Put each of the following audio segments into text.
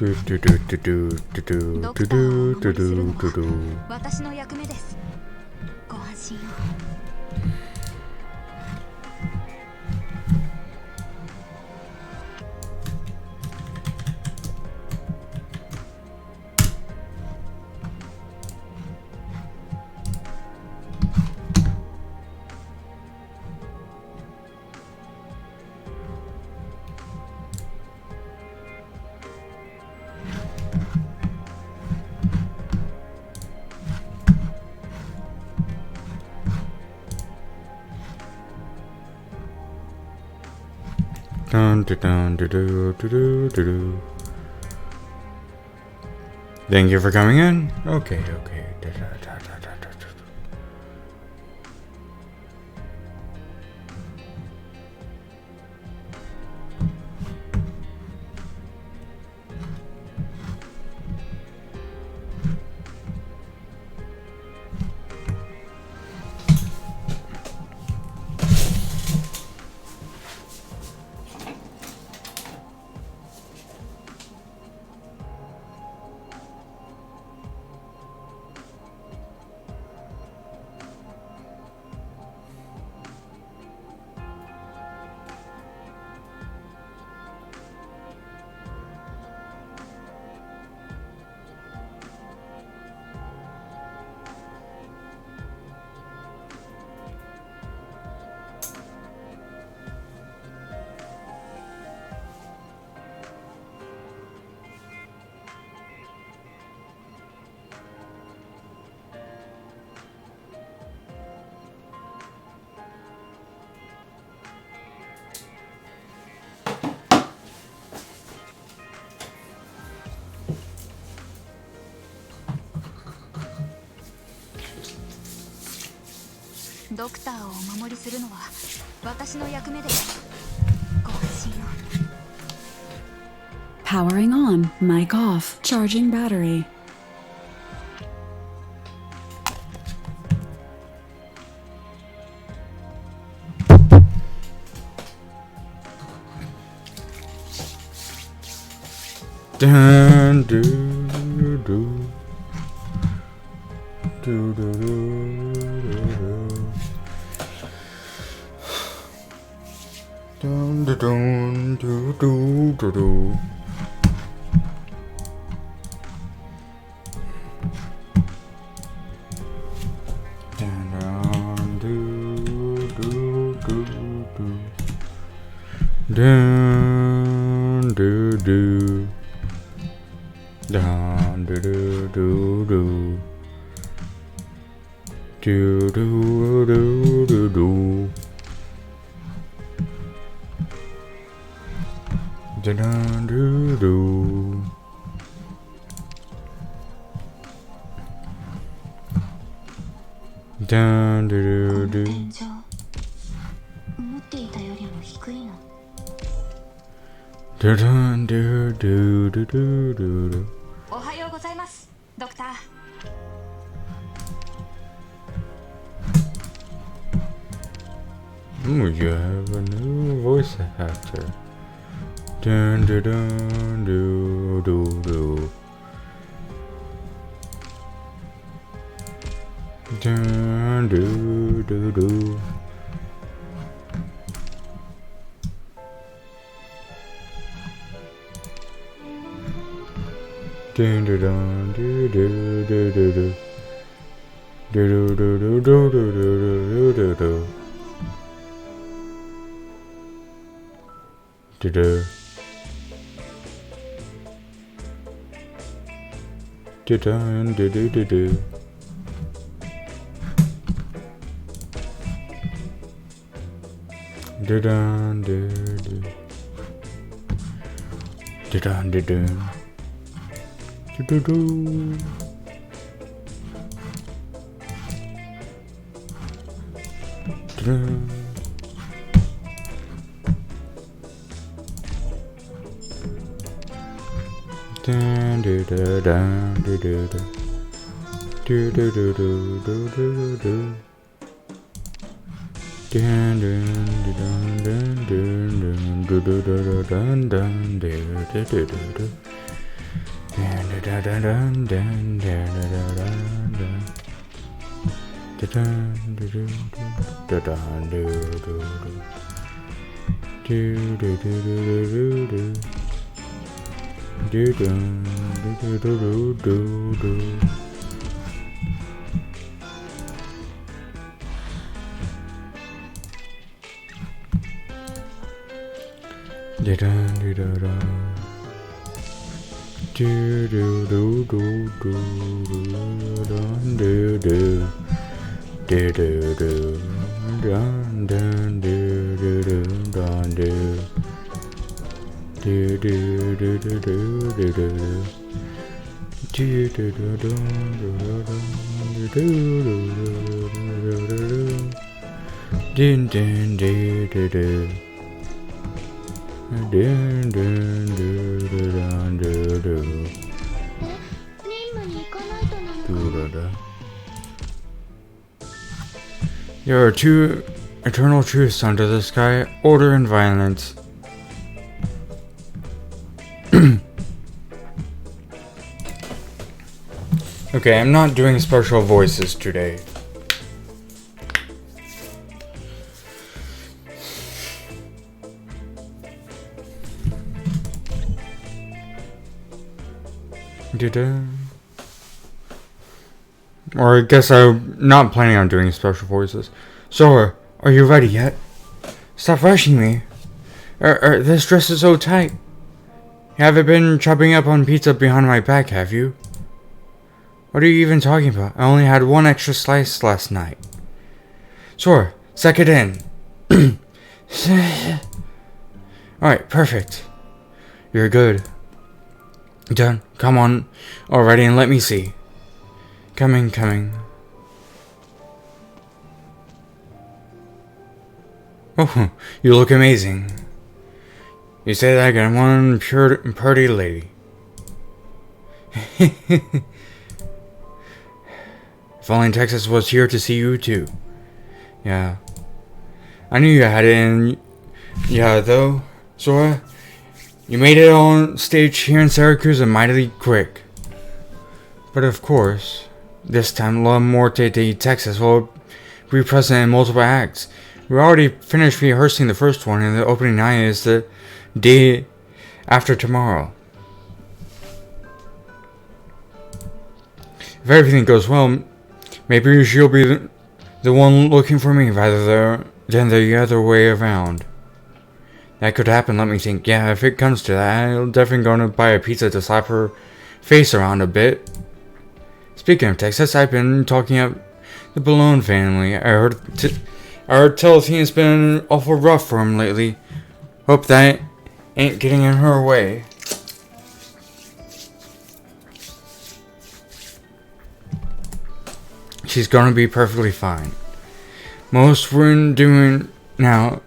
ドクターをお守りするのは私の役目です。ご安心を。Thank you for coming in. Okay.ドクターをお守りするのは私の役目です。ご安心を。Powering on, mic off, charging battery. Dun, do, do. Do, do, do, do, do. Dun, dun, dun, do, do, do, do. Dun, dun, do, do, do, do. Dun, do, do. Dun, do, do, do, do. Do, do, do, do, do. Da, da, do, do. Da, do, do, do. 天井、思っていたよりも低いの。Da, da, do, do, do, do, do, do. おはようございます、ドクター。Oh, you have a new voice actor. Dun, dun, dun, do, do, do. Dun, do, do, do. Dun, dun, dun, do, do, do, do, do. Do, do, do, do, do, do, do, do, do, do. Do-do. Do-dun, do-do-do-do. Do-dun, do-do. Do-dun, do-do. Do-do-do. Do-dun. Dun, do, do, dun, do, do, do. Do, do, do, do, do, do, do. Dun, dun, dun, dun, dun, dun, do, do, do, do, dun, dun, do, do, do, do, do. There are two eternal truths under the sky, order and violence. Okay, I'm not doing special voices today. Or I guess I'm not planning on doing special voices. Sora, are you ready yet? Stop rushing me. This dress is so tight. You haven't been chopping up on pizza behind my back, have you? What are you even talking about? I only had one extra slice last night. Sora, suck it in. Alright, perfect. You're good. Done. Come on already and let me see. Coming. Oh, you look amazing. You say that again, one pretty lady. If only Texas was here to see you too. Yeah. I knew you had it in. Yeah, though, Sora, you made it on stage here in Syracuse and mightily quick. But of course, this time La Muerte de Texas will be present in multiple acts. We already finished rehearsing the first one, and the opening night is the day after tomorrow. If everything goes well, maybe she'll be the one looking for me rather than the other way around. That could happen, let me think. Yeah, if it comes to that, I'm definitely gonna buy a pizza to slap her face around a bit. Speaking of Texas, I've been talking up the Balone family. I heard Telethion's been awful rough for him lately. Hope that ain't getting in her way. She's gonna be perfectly fine. Most we're doing right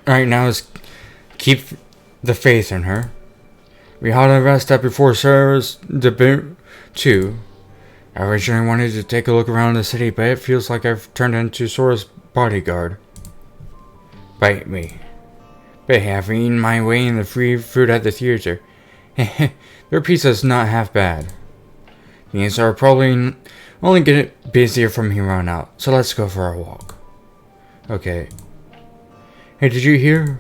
now is keep the faith in her. We had a rest up before Sarah's debut too. I originally wanted to take a look around the city, but it feels like I've turned into Sora's bodyguard. Bite me. But hey, I've eaten my way in the free food at the theater. Their pizza's not half bad. Things are probably only get busier from here on out, so let's go for a walk. Okay. Hey, did you hear?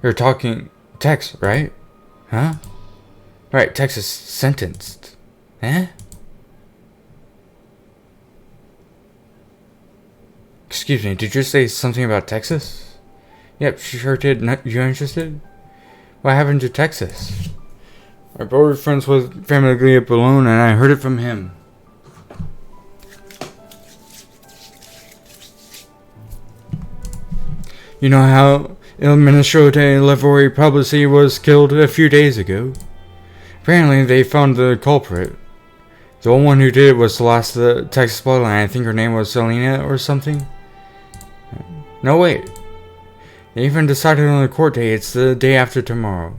You're talking Tex, right? Huh? Right, Tex is sentenced. Eh? Excuse me, did you say something about Texas? Yep, she sure did. You interested? What happened to Texas? My brother was friends with family at Balone, and I heard it from him. You know how Il Ministro de Lavori Publici was killed a few days ago? Apparently, they found the culprit. The only one who did it was the last of the Texas bloodline. I think her name was Selena or something. No, wait. They even decided on the court date. It's the day after tomorrow.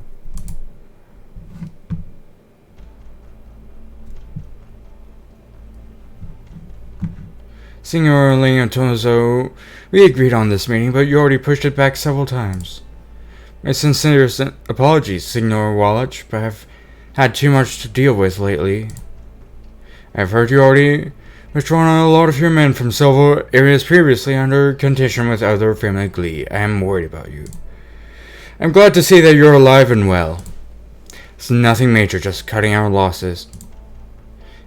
Signor Leontoso, we agreed on this meeting, but you already pushed it back several times. My sincere apologies, Signor Wallach, but I've had too much to deal with lately. I've heard you already withdrawn a lot of your men from several areas previously under contention with other family glee. I am worried about you. I'm glad to see that you're alive and well. It's nothing major, just cutting our losses.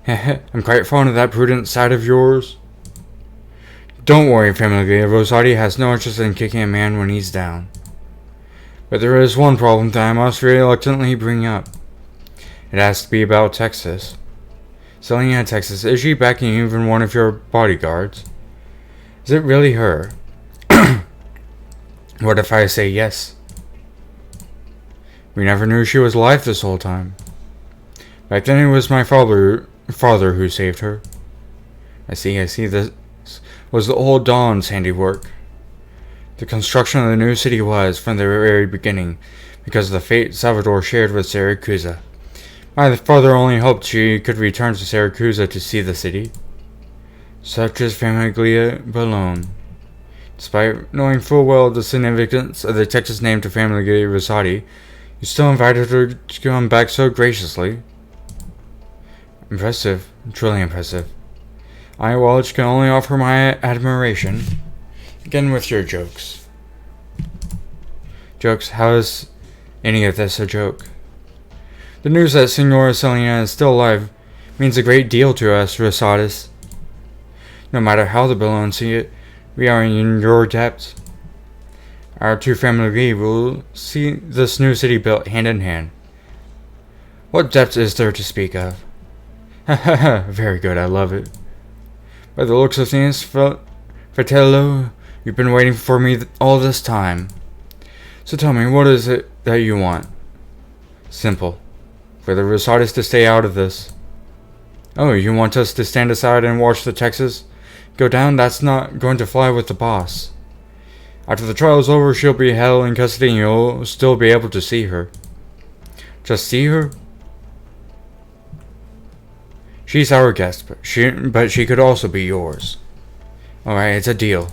I'm quite fond of that prudent side of yours. Don't worry, family glee. Rosati has no interest in kicking a man when he's down. But there is one problem that I must reluctantly bring up. It has to be about Texas. Selena, Texas, is she backing even one of your bodyguards? Is it really her? What if I say yes? We never knew she was alive this whole time. Back then it was my father who saved her. I see, this was the old Don's handiwork. The construction of the new city was, from the very beginning, because of the fate Salvador shared with Siracusa. My father only hoped she could return to Siracusa to see the city. Such is Famiglia Bellone. Despite knowing full well the significance of the Texas name to Famiglia Rosati, you still invited her to come back so graciously. Impressive. Truly impressive. I, Walsh, can only offer my admiration. Again with your jokes. Jokes? How is any of this a joke? The news that Signora Selena is still alive means a great deal to us, Rosatis. No matter how the Bellones see it, we are in your debt. Our two families will see this new city built hand in hand. What depth is there to speak of? Ha ha ha, very good, I love it. By the looks of things, Fratello, you've been waiting for me all this time. So tell me, what is it that you want? Simple. For the Rosatis to stay out of this. Oh, you want us to stand aside and watch the Texas go down? That's not going to fly with the boss. After the trial is over, she'll be held in custody and you'll still be able to see her. Just see her? She's our guest, but she could also be yours. Alright, it's a deal.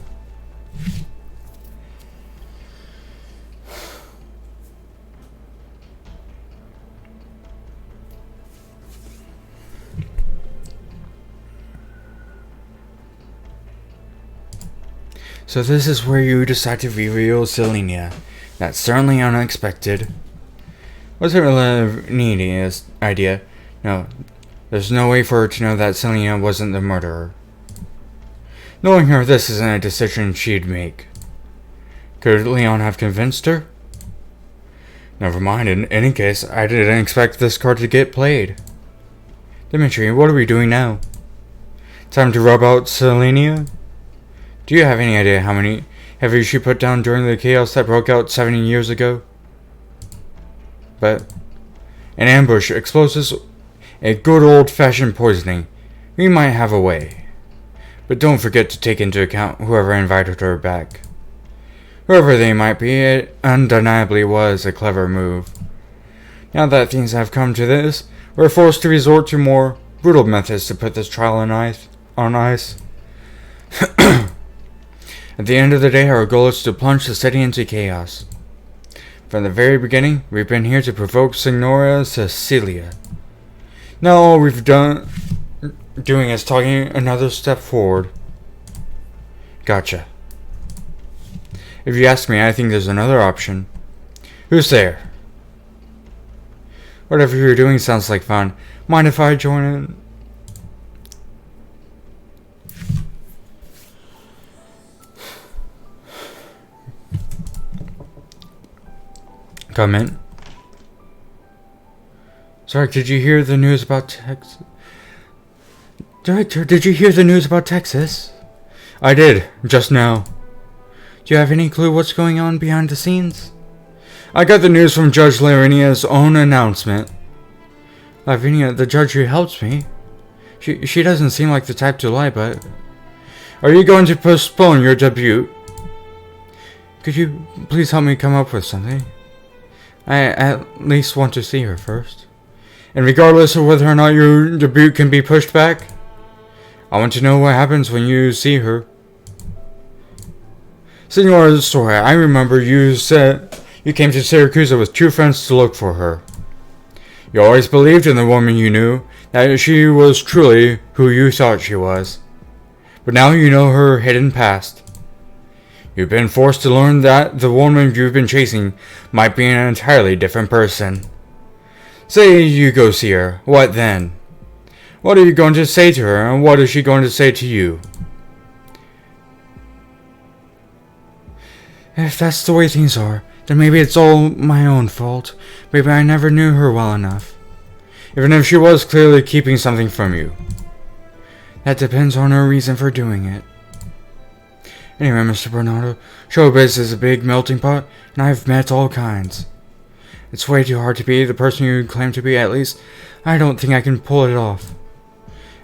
So this is where you decide to reveal Selenia. That's certainly unexpected. Wasn't really a neat idea. No, there's no way for her to know that Selena wasn't the murderer. Knowing her, this isn't a decision she'd make. Could Leon have convinced her? Never mind, in any case, I didn't expect this card to get played. Dimitri, what are we doing now? Time to rub out Selenia? Do you have any idea how many heavy she put down during the chaos that broke out 70 years ago? But an ambush, explosives, a good old-fashioned poisoning. We might have a way. But don't forget to take into account whoever invited her back. Whoever they might be, it undeniably was a clever move. Now that things have come to this, we're forced to resort to more brutal methods to put this trial on ice. At the end of the day, our goal is to plunge the city into chaos. From the very beginning, we've been here to provoke Signora Cecilia. Now all we've doing is taking another step forward. Gotcha. If you ask me, I think there's another option. Who's there? Whatever you're doing sounds like fun. Mind if I join in? Come in. Sorry, did you hear the news about Texas? Director, did you hear the news about Texas? I did, just now. Do you have any clue what's going on behind the scenes? I got the news from Judge Lavinia's own announcement. Lavinia, the judge who helps me? She doesn't seem like the type to lie, but... Are you going to postpone your debut? Could you please help me come up with something? I at least want to see her first. And regardless of whether or not your debut can be pushed back, I want to know what happens when you see her. Signora Story, I remember you said you came to Syracuse with two friends to look for her. You always believed in the woman you knew, that she was truly who you thought she was. But now you know her hidden past. You've been forced to learn that the woman you've been chasing might be an entirely different person. Say you go see her, what then? What are you going to say to her, and what is she going to say to you? If that's the way things are, then maybe it's all my own fault. Maybe I never knew her well enough. Even if she was clearly keeping something from you. That depends on her reason for doing it. Anyway, Mr. Bernardo, showbiz is a big melting pot, and I've met all kinds. It's way too hard to be the person you claim to be, at least I don't think I can pull it off.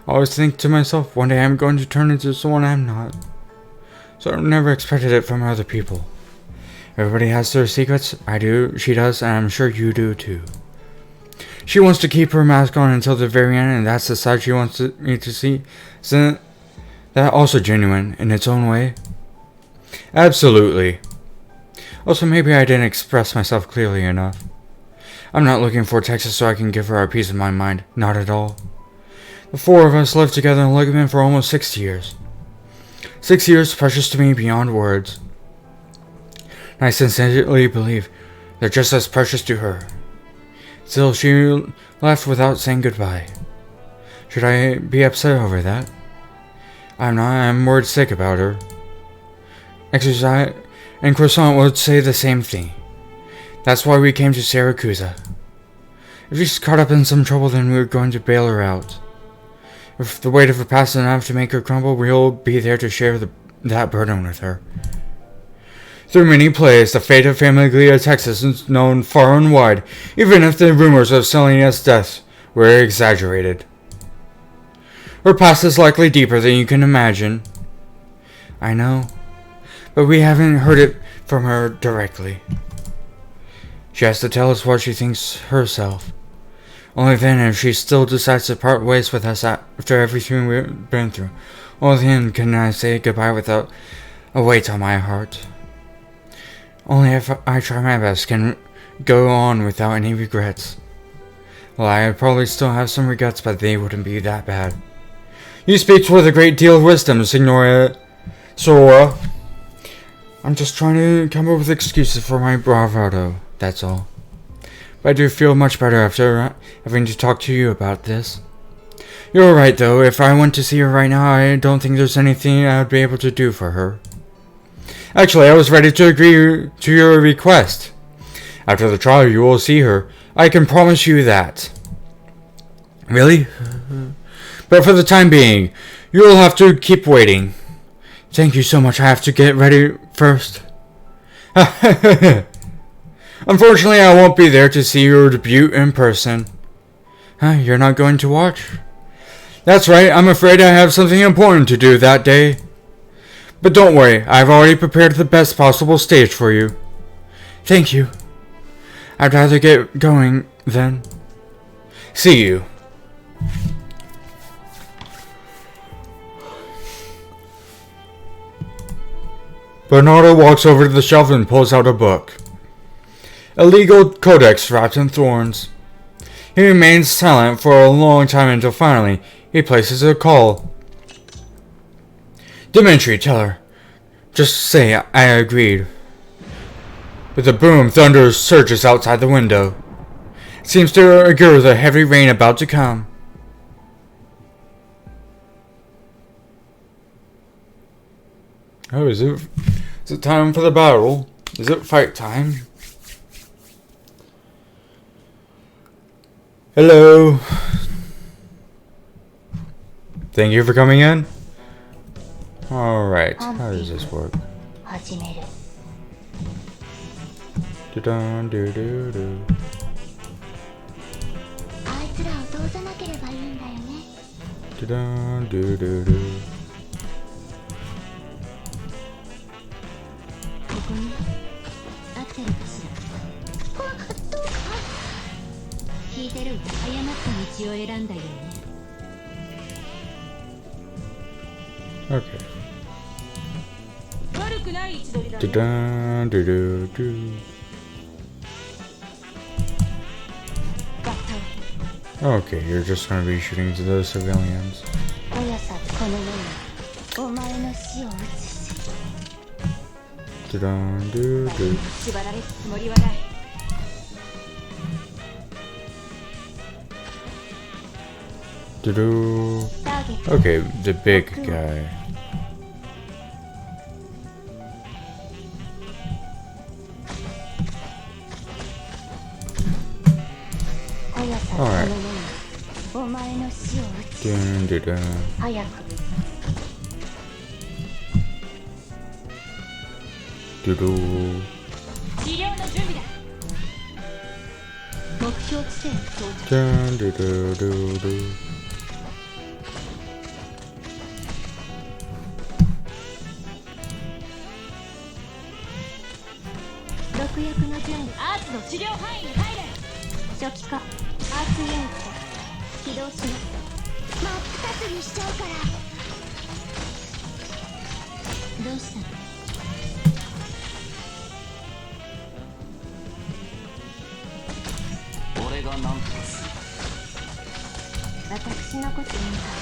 I always think to myself, one day I'm going to turn into someone I'm not. So I never expected it from other people. Everybody has their secrets. I do, she does, and I'm sure you do too. She wants to keep her mask on until the very end, and that's the side she wants me to see. Isn't that also genuine in its own way? Absolutely. Also, maybe I didn't express myself clearly enough. I'm not looking for Texas so I can give her a piece of my mind. Not at all. The four of us lived together in Lebanon for almost 6 years. 6 years precious to me beyond words. And I sincerely believe they're just as precious to her. Still, she left without saying goodbye. Should I be upset over that? I'm not. I'm worried sick about her. Exercise and Croissant would say the same thing. That's why we came to Saracusa. If she's caught up in some trouble, then we're going to bail her out. If the weight of her past is enough to make her crumble, we'll be there to share that burden with her. Through many plays, the fate of Famiglia, Texas is known far and wide, even if the rumors of Selena's death were exaggerated. Her past is likely deeper than you can imagine. I know, but we haven't heard it from her directly. She has to tell us what she thinks herself. Only then, if she still decides to part ways with us after everything we've been through, only then can I say goodbye without a weight on my heart. Only if I try my best can go on without any regrets. Well, I probably still have some regrets, but they wouldn't be that bad. You speak with a great deal of wisdom, Signora Sora. I'm just trying to come up with excuses for my bravado, that's all. But I do feel much better after having to talk to you about this. You're right, though. If I went to see her right now, I don't think there's anything I would be able to do for her. Actually, I was ready to agree to your request. After the trial, you will see her. I can promise you that. Really? But for the time being, you'll have to keep waiting. Thank you so much. I have to get ready first. Unfortunately, I won't be there to see your debut in person. You're not going to watch? That's right. I'm afraid I have something important to do that day. But don't worry. I've already prepared the best possible stage for you. Thank you. I'd rather get going then. See you. Bernardo walks over to the shelf and pulls out a book. A legal codex wrapped in thorns. He remains silent for a long time until finally he places a call. Dimitri, tell her. Just say I agreed. With a boom, thunder surges outside the window. It seems to augur the heavy rain about to come. Oh, is it time for the battle? Is it fight time? Hello. Thank you for coming in. Alright, how does this work? Do-dun, do-do-do. Do-dun, do-do-do. Okay. Do-dun, do-do-do. Okay, you're just gonna be shooting to those civilians. 速さこの世にお前の死を映し Do-dun-do-do. 縛られるつもりはない Do-do. ターゲット Okay, the big guy. Alright. お前の死を映し Dun-dun-dun. 早く Do-do. 治療の準備だ目標地点到着 Dun-do-do-do-do. 毒薬の準備アーツの治療範囲に入れ初期化アーツユニット起動します真っ二つにしちゃうからどうしたの俺がなんとかす私のことに顔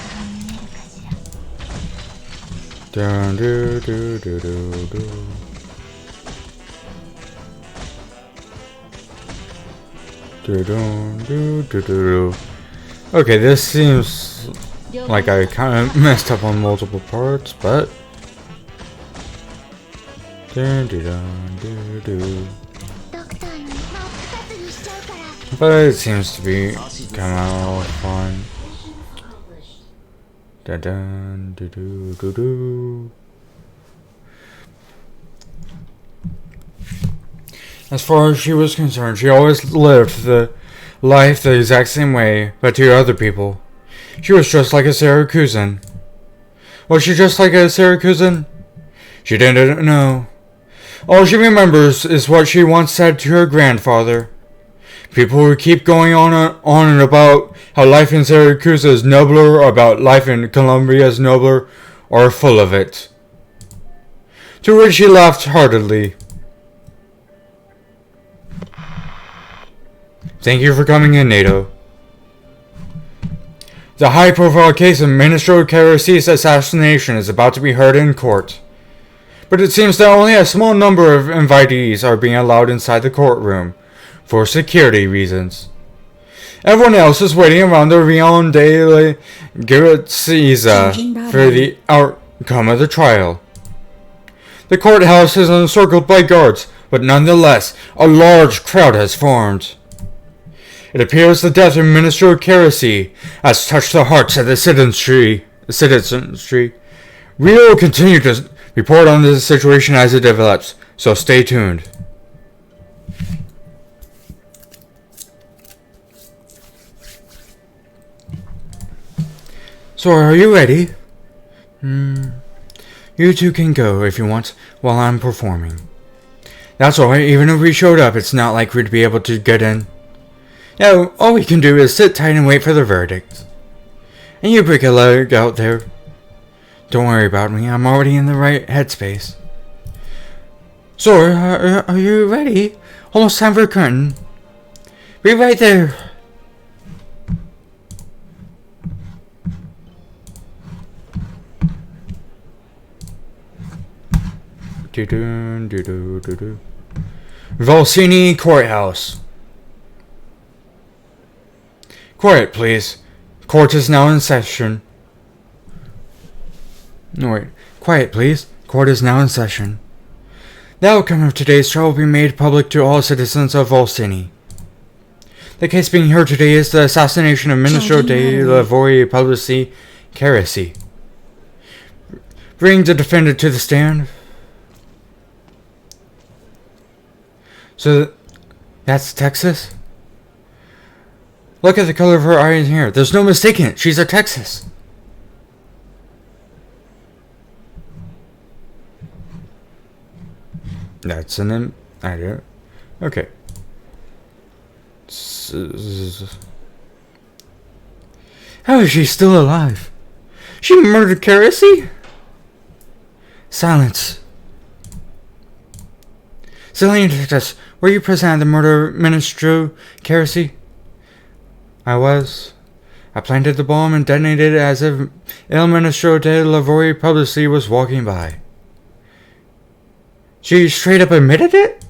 が見えるかしら Dun-do-do-do-do-do. Do-do-do-do-do. Okay, this seems like I kind of messed up on multiple parts, but dun-dun-dun-do-do. ドクターに真っ二つにしちゃうから But it seems to be come out fine. Dun dun do do do do. As far as she was concerned, she always lived the life the exact same way, but to other people. She was just like a Syracusan. Was she just like a Syracusan? She didn't know. All she remembers is what she once said to her grandfather. People who keep going on and about how life in Syracuse is nobler, or about life in Colombia is nobler, are full of it. To which she laughed heartily. Thank you for coming in, NATO. The high-profile case of Ministro Carasi's assassination is about to be heard in court. But it seems that only a small number of invitees are being allowed inside the courtroom, for security reasons. Everyone else is waiting around the Rion de la Garretziza for the outcome of the trial. The courthouse is encircled by guards, but nonetheless, a large crowd has formed. It appears the death of Minister Carasi has touched the hearts of the citizenry. We will continue to report on this situation as it develops, so stay tuned. So, are you ready? You two can go if you want while I'm performing. That's alright, even if we showed up, it's not like we'd be able to get in. Yeah, all we can do is sit tight and wait for the verdict. And you break a leg out there. Don't worry about me, I'm already in the right headspace. So, are you ready? Almost time for a curtain. Be right there. Do-do-do-do-do-do. Volsini Courthouse. Quiet, please. Court is now in session. No, wait. Quiet, please. Court is now in session. The outcome of today's trial will be made public to all citizens of Volsini. The case being heard today is the assassination of Ministro de la Publici Carasi. Bring the defendant to the stand. So, that's Texas? Look at the color of her eyes and hair. There's no mistaking it. She's a Texas. That's an idea. Okay. How is she still alive? She murdered Carasi? Silence. Civilian detectives, were you present at the murder of Ministro Carasi? I was. I planted the bomb and detonated it as if Il Ministro de Lavori publicly was walking by. She straight up admitted it?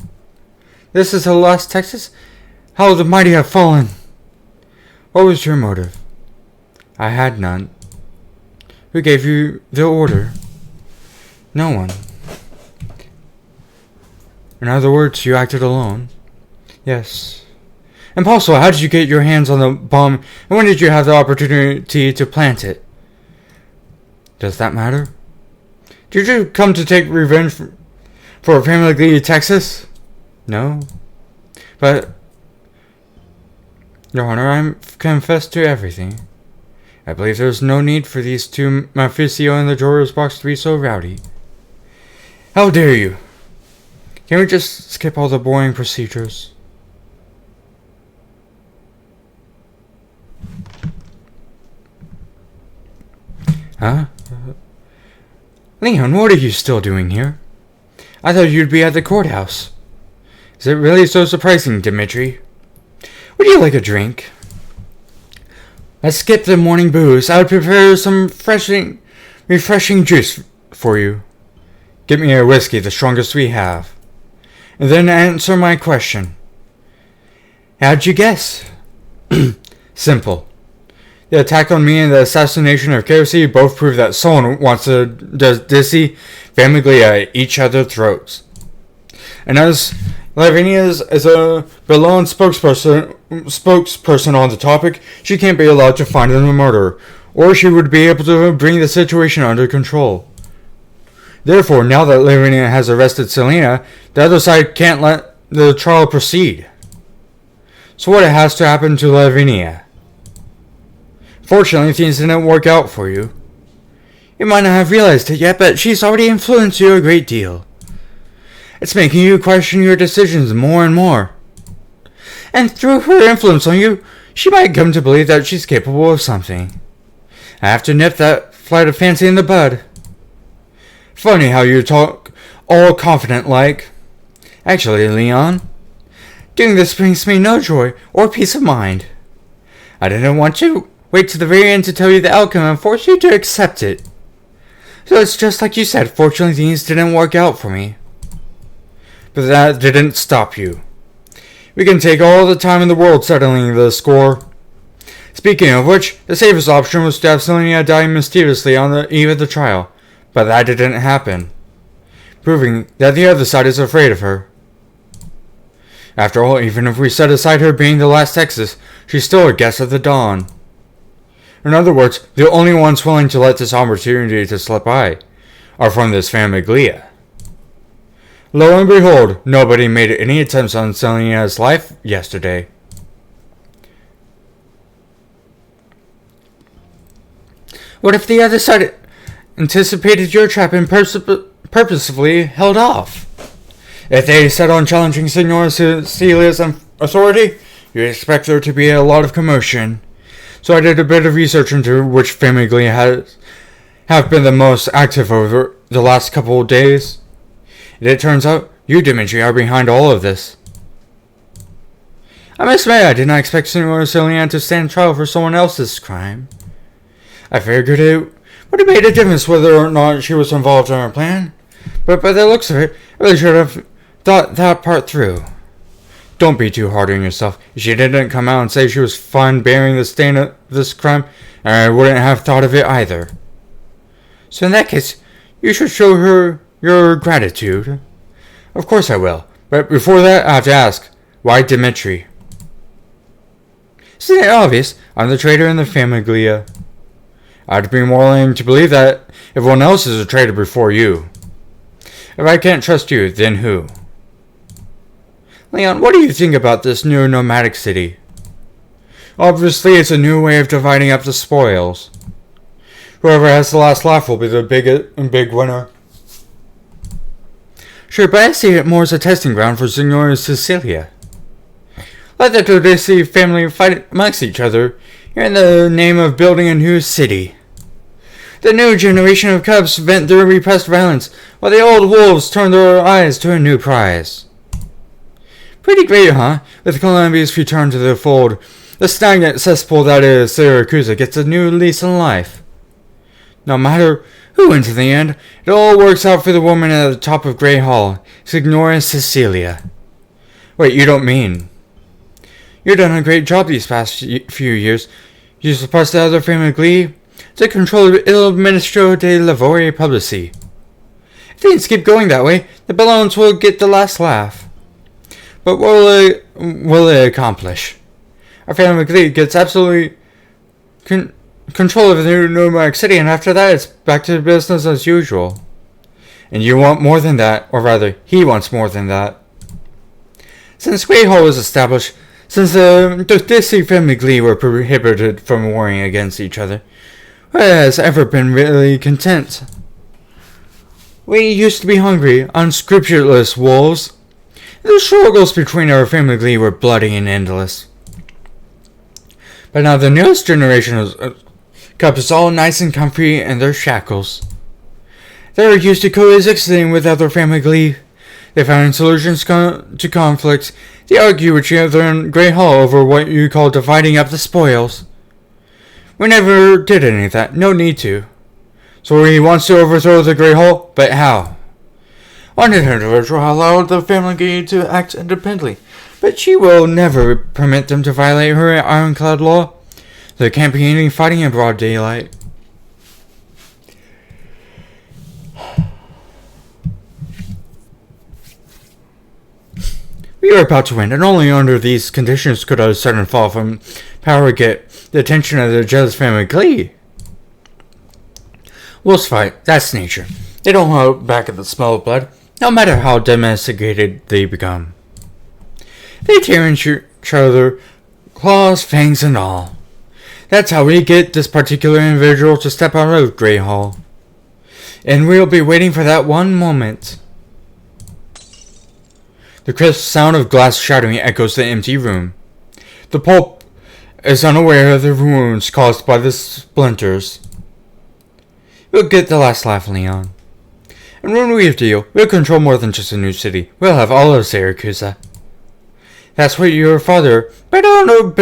This is Los Texas? How the mighty have fallen! What was your motive? I had none. Who gave you the order? No one. In other words, you acted alone? Yes. Impossible. How did you get your hands on the bomb, and when did you have the opportunity to plant it? Does that matter? Did you come to take revenge for a family league in Texas? No. But, Your Honor, I confess to everything. I believe there's no need for these two mafiosi in the drawer's box to be so rowdy. How dare you? Can we just skip all the boring procedures? Huh? Leon, what are you still doing here? I thought you'd be at the courthouse. Is it really so surprising, Dimitri? Would you like a drink? Let's skip the morning booze. I would prepare some refreshing juice for you. Get me a whiskey, the strongest we have. And then answer my question. How'd you guess? Simple. The attack on me and the assassination of Kerosi both prove that someone wants to dissy family at each other's throats. And as Lavinia is a beloved spokesperson on the topic, she can't be allowed to find the murderer, or she would be able to bring the situation under control. Therefore, now that Lavinia has arrested Selena, the other side can't let the trial proceed. So what has to happen to Lavinia? Fortunately, things didn't work out for you. You might not have realized it yet, but she's already influenced you a great deal. It's making you question your decisions more and more. And through her influence on you, she might come to believe that she's capable of something. I have to nip that flight of fancy in the bud. Funny how you talk all confident like. Actually, Leon, doing this brings me no joy or peace of mind. I didn't want to wait to the very end to tell you the outcome and force you to accept it. So it's just like you said, fortunately things didn't work out for me. But that didn't stop you. We can take all the time in the world settling the score. Speaking of which, the safest option was to have Selena die mysteriously on the eve of the trial. But that didn't happen, proving that the other side is afraid of her. After all, even if we set aside her being the last Texas, she's still a guest of the Dawn. In other words, the only ones willing to let this opportunity to slip by are from this famiglia. Lo and behold, nobody made any attempts on Selena's life yesterday. What if the other side anticipated your trap and purposefully held off? If they set on challenging Signora Celia's authority, you'd expect there to be a lot of commotion. So I did a bit of research into which family have been the most active over the last couple of days. And it turns out you, Dimitri, are behind all of this. I must admit, I did not expect Signora Celia to stand trial for someone else's crime. I figured it would have made a difference whether or not she was involved in our plan. But by the looks of it, I really should have thought that part through. Don't be too hard on yourself. If she didn't come out and say she was fine bearing the stain of this crime, I wouldn't have thought of it either. So in that case, you should show her your gratitude. Of course I will. But before that, I have to ask, why Dimitri? Isn't it obvious? I'm the traitor in the famiglia. I'd be more willing to believe that everyone else is a traitor before you. If I can't trust you, then who? Leon, what do you think about this new nomadic city? Obviously, it's a new way of dividing up the spoils. Whoever has the last laugh will be the big winner. Sure, but I see it more as a testing ground for Signora Cecilia. Let the Todesi family fight amongst each other in the name of building a new city. The new generation of cubs vent their repressed violence, while the old wolves turn their eyes to a new prize. Pretty great, huh? With Columbia's return to the fold, The stagnant cesspool that is Syracuse gets a new lease on life. No matter who wins in the end, it all works out for the woman at the top of Grey Hall, Signora Cecilia. Wait, you don't mean? You've done a great job these past few years. You suppressed the other family glee to control il ministro de lavori publici. If things keep going that way, the Balloons will get the last laugh. But what will it accomplish? Our family glee gets absolutely control of the new Nomadic City, and after that it's back to business as usual. And you want more than that, or rather, he wants more than that. Since Grey Hall was established, since the Dodici family glee were prohibited from warring against each other, who has ever been really content? We used to be hungry, unscrupulous wolves. The struggles between our family glee were bloody and endless. But now the newest generation has kept us all nice and comfy in their shackles. They're used to coexisting with other family glee. They find solutions to conflicts. They argue with each other in Grey Hall over what you call dividing up the spoils. We never did any of that. No need to. So he wants to overthrow the Grey Hall, but how? One individual allowed the family glee to act independently, but she will never permit them to violate her ironclad law. There can't be any fighting in broad daylight. We are about to win, and only under these conditions could a sudden fall from power get the attention of the jealous family glee. Wolves fight, that's nature. They don't hold back at the smell of blood, no matter how domesticated they become. They tear into each other, claws, fangs, and all. That's how we get this particular individual to step out of Grey Hall. And we'll be waiting for that one moment. The crisp sound of glass shattering echoes the empty room. The pulp is unaware of the wounds caused by the splinters. We'll get the last laugh, Leon. And when we deal, we'll control more than just a new city. We'll have all of Syracuse. That's what your father, Badono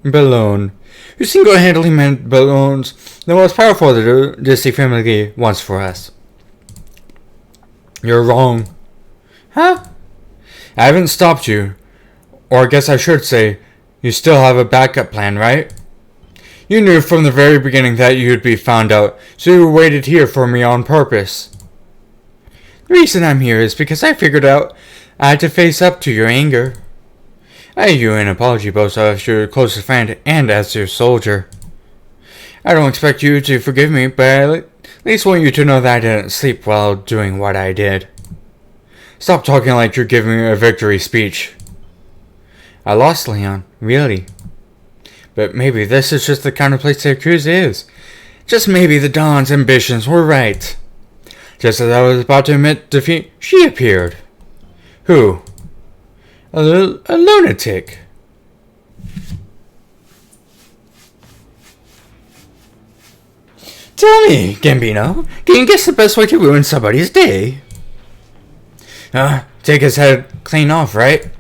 Bellone, who single-handedly made Bellone's the most powerful the Disney family wants for us. You're wrong. Huh? I haven't stopped you. Or I guess I should say, you still have a backup plan, right? You knew from the very beginning that you'd be found out, so you waited here for me on purpose. The reason I'm here is because I figured out I had to face up to your anger. I owe you an apology both as your closest friend and as your soldier. I don't expect you to forgive me, but I at least want you to know that I didn't sleep while doing what I did. Stop talking like you're giving me a victory speech. I lost, Leon, really. But maybe this is just the kind of place Syracuse is. Just maybe the Don's ambitions were right. Just as I was about to admit defeat, she appeared. Who? A lunatic. Tell me, Gambino, can you guess the best way to ruin somebody's day? Take his head clean off, right?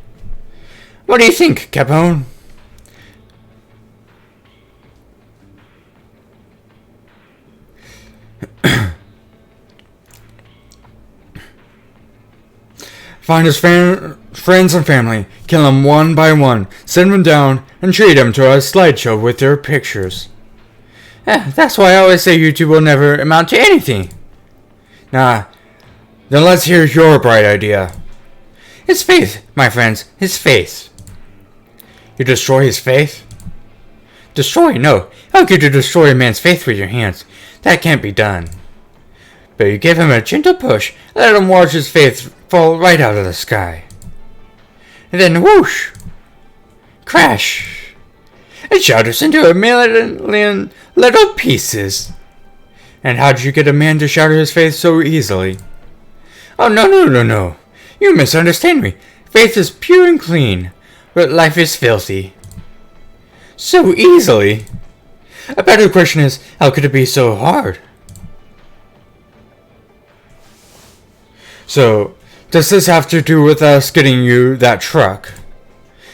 What do you think, Capone? Find his friends and family, kill them one by one, send them down, and treat them to a slideshow with their pictures. That's why I always say you two will never amount to anything. Nah, then let's hear your bright idea. His faith, my friends, his faith. You destroy his faith? Destroy? No. How could you destroy a man's faith with your hands? That can't be done. But you give him a gentle push, and let him watch his faith fall right out of the sky. And then whoosh! Crash! It shatters into a million little pieces. And how did you get a man to shatter his faith so easily? Oh, no. You misunderstand me. Faith is pure and clean, but life is filthy. So easily? A better question is, how could it be so hard? So, does this have to do with us getting you that truck?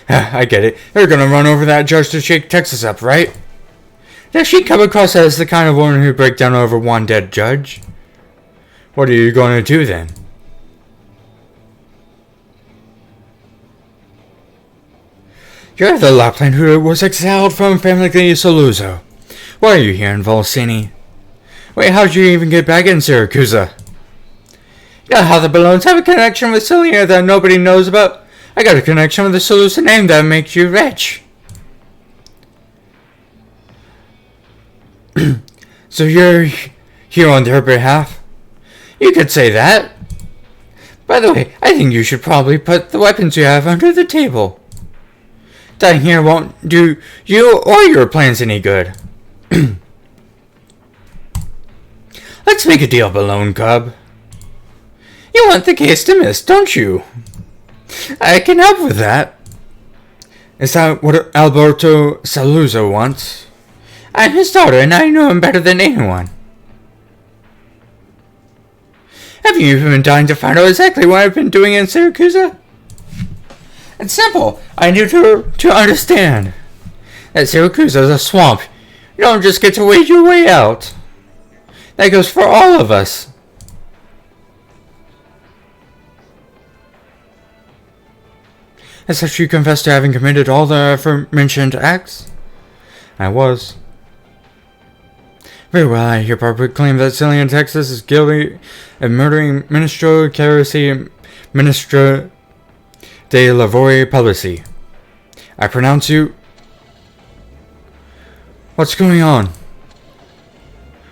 I get it. They're gonna run over that judge to shake Texas up, right? Does she come across as the kind of woman who break down over one dead judge? What are you gonna do then? You're the Lapland who was exiled from Family Saluzzo. Why are you here in Volsini? Wait, how'd you even get back in Siracusa? You know how the balloons have a connection with Celia that nobody knows about? I got a connection with the Saluzzo name that makes you rich. So you're here on their behalf? You could say that. By the way, I think you should probably put the weapons you have under the table. Dying here won't do you or your plans any good. Let's make a deal, Balloon Cub. You want the case to miss, don't you? I can help with that. Is that what Alberto Saluzzo wants? I'm his daughter and I know him better than anyone. Have you even been dying to find out exactly what I've been doing in Siracusa? It's simple. I need her to understand that Siracusa is a swamp. You don't just get to wade your way out. That goes for all of us. As such, you confess to having committed all the aforementioned acts? I was. Very well, I hereby proclaim that Cillian, Texas is guilty of murdering Ministro Carisi Ministro de Lavori Publici. I pronounce you... What's going on?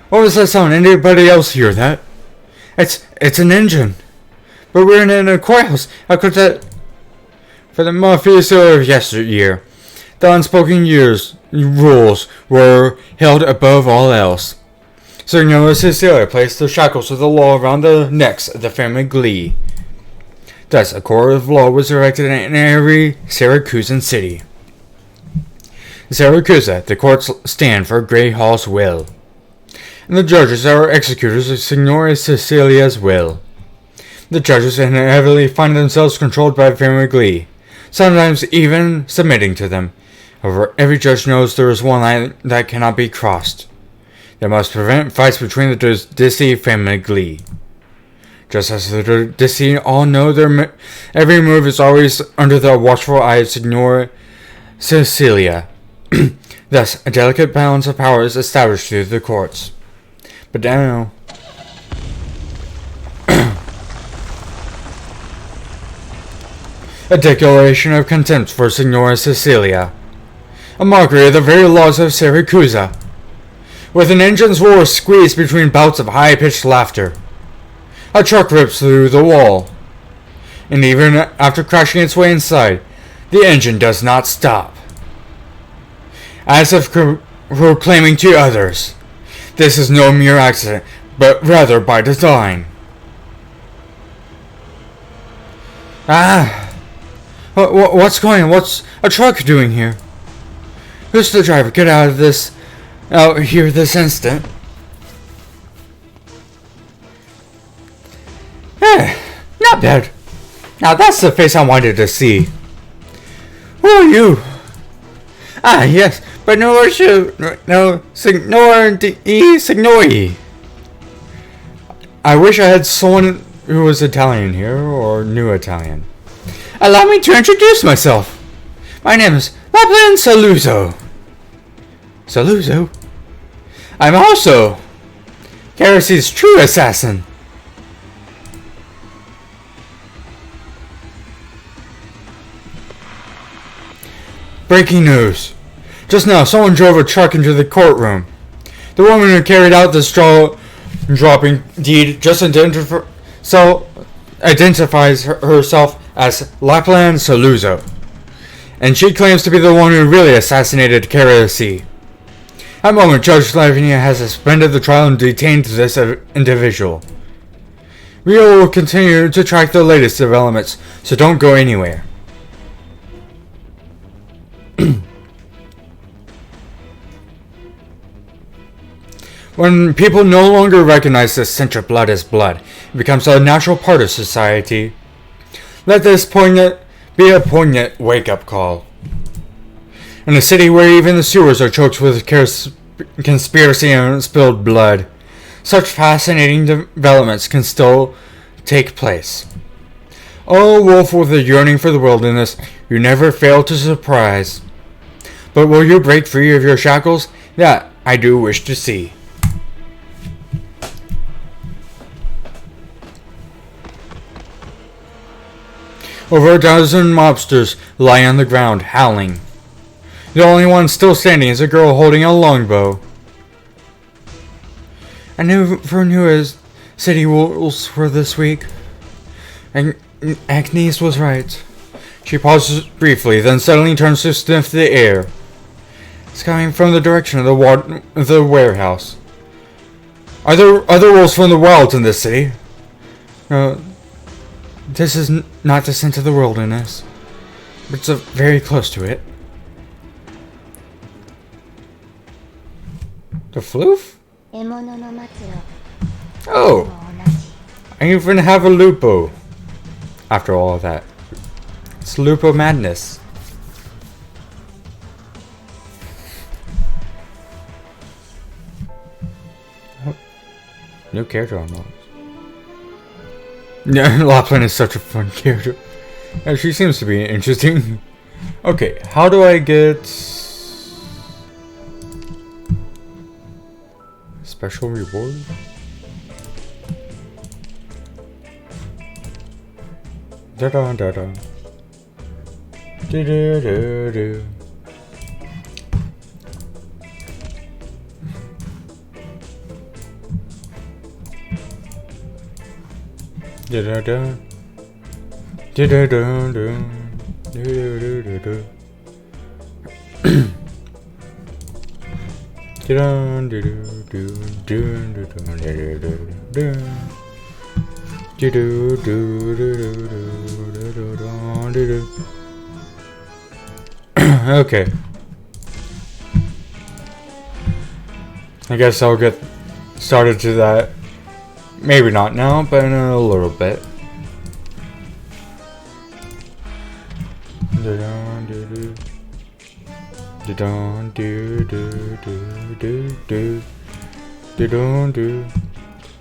What was that sound? Anybody else hear that? It's an engine. But we're in a courthouse. How could that... For the mafioso of yesteryear, the unspoken rules were held above all else. Signora Cecilia placed the shackles of the law around the necks of the family Glee. Thus, a court of law was erected in every Syracusan city. In Siracusa, the courts stand for Grey Hall's will, and the judges are executors of Signora Cecilia's will. The judges inevitably find themselves controlled by family Glee, sometimes even submitting to them. However, every judge knows there is one line that cannot be crossed. They must prevent fights between the Dissi family Glee. Just as the Dissi all know their every move is always under the watchful eye of Signora Cecilia. Thus, a delicate balance of power is established through the courts. But now... a declaration of contempt for Signora Cecilia. A mockery of the very laws of Siracusa. With an engine's roar squeezed between bouts of high-pitched laughter. A truck rips through the wall. And even after crashing its way inside, the engine does not stop. As if proclaiming to others, this is no mere accident, but rather by design. What's going on? What's a truck doing here? Who's the driver? Get out here this instant. Not bad. Now that's the face I wanted to see. Who are you? Yes, but no, Signori. I wish I had someone who was Italian here, or knew Italian. Allow me to introduce myself. My name is Lapland Saluzzo. Saluzzo? I'm also Carisi's true assassin. Breaking news. Just now, someone drove a truck into the courtroom. The woman who carried out the straw-dropping deed just identifies herself as Lapland Saluzzo, and she claims to be the one who really assassinated Carisi. At the moment, Judge Lavinia has suspended the trial and detained this individual. We will continue to track the latest developments, so don't go anywhere. When people no longer recognize the stench of blood as blood, it becomes a natural part of society. Let this poignant be a poignant wake-up call. In a city where even the sewers are choked with conspiracy and spilled blood, such fascinating developments can still take place. Oh, wolf with a yearning for the wilderness, you never fail to surprise. But will you break free of your shackles? That I do wish to see. Over a dozen mobsters lie on the ground, howling. The only one still standing is a girl holding a longbow. I never knew his city rules for this week. And Agnes was right. She pauses briefly, then suddenly turns to sniff the air. It's coming from the direction of the warehouse. Are there other wolves from the wilds in this city? This is not the scent of the wilderness, but it's very close to it. The floof? Oh! I even have a lupo. After all of that. It's lupo madness. Oh. New character unlocked. Yeah, Lapland is such a fun character. And she seems to be interesting. Okay, how do I get special reward? Da da da da. Do do do do. Da da da. Da da da da. Da da da da. Da da da da da da da da da. Okay. I guess I'll get started to that. Maybe not now, but in a little bit.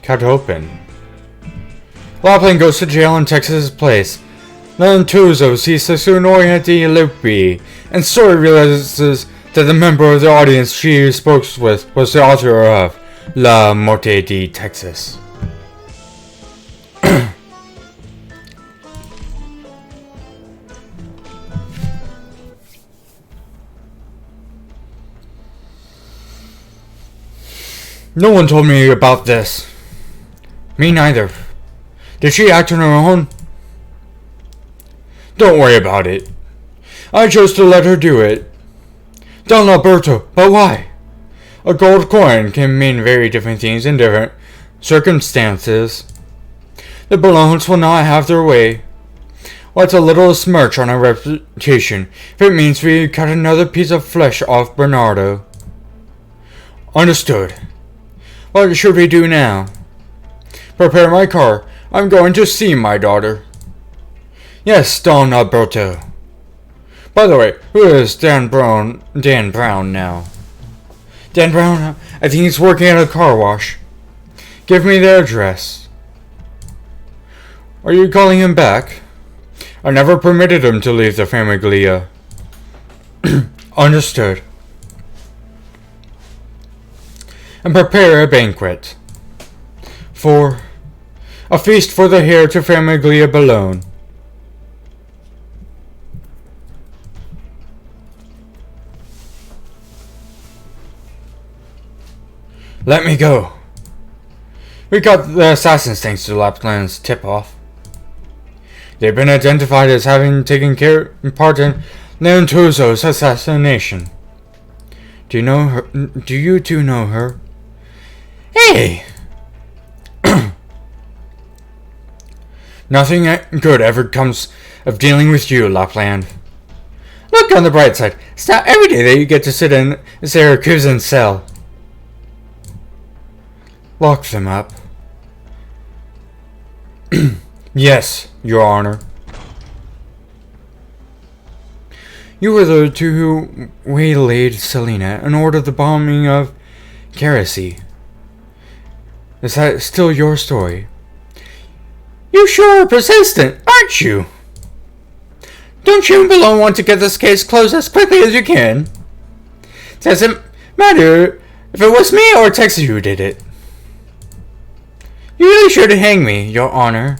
Cut open. Lapland goes to jail in Texas' place. Then Tuzo sees Sasunori Lupi, and Sori realizes that the member of the audience she spoke with was the author of La Morte de Texas. No one told me about this. Me neither. Did she act on her own? Don't worry about it. I chose to let her do it. Don Alberto, but why? A gold coin can mean very different things in different circumstances. The Ballones will not have their way. What's a little smirch on our reputation if it means we cut another piece of flesh off Bernardo? Understood. What should we do now? Prepare my car. I'm going to see my daughter. Yes, Don Alberto. By the way, who is Dan Brown now? Dan Brown? I think he's working at a car wash. Give me their address. Are you calling him back? I never permitted him to leave the Famiglia. Understood. And prepare a banquet. A feast for the heir to Famiglia Bologna. Let me go. We got the assassins thanks to Lapland's tip-off. They've been identified as having taken part in Leontuzo's assassination. Do you know her? Do you two know her? Hey! Nothing good ever comes of dealing with you, Lapland. Look on the bright side. It's not every day that you get to sit in Syracuse's cell. Lock them up. Yes, Your Honor. You were the two who waylaid Selena and ordered the bombing of Kerosene. Is that still your story? You sure are persistent, aren't you? Don't you and Malone want to get this case closed as quickly as you can? Doesn't matter if it was me or Texas who did it. You really should hang me, Your Honor.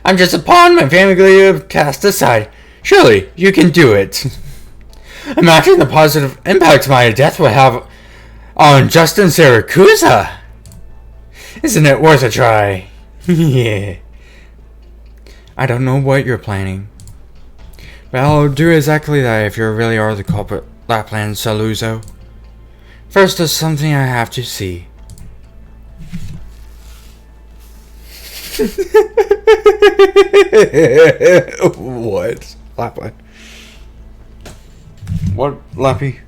I'm just a pawn my family have cast aside. Surely, you can do it. Imagine the positive impact my death will have on Justin Siracusa. Isn't it worth a try? Yeah. I don't know what you're planning, but I'll do exactly that if you really are the culprit, Lapland Saluzzo. First, there's something I have to see. What? Lapland. What, Lappy?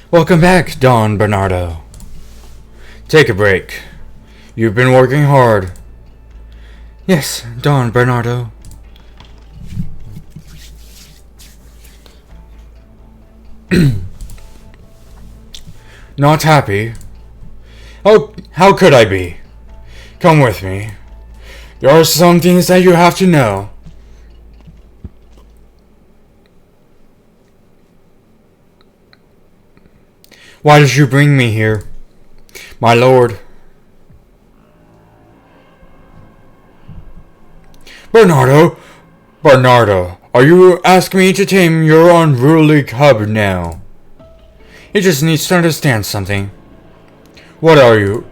Welcome back, Don Bernardo. Take a break. You've been working hard. Yes, Don Bernardo. Not happy? Oh, how could I be? Come with me. There are some things that you have to know. Why did you bring me here, my lord? Bernardo, are you asking me to tame your unruly cub now? He just needs to understand something. What are you?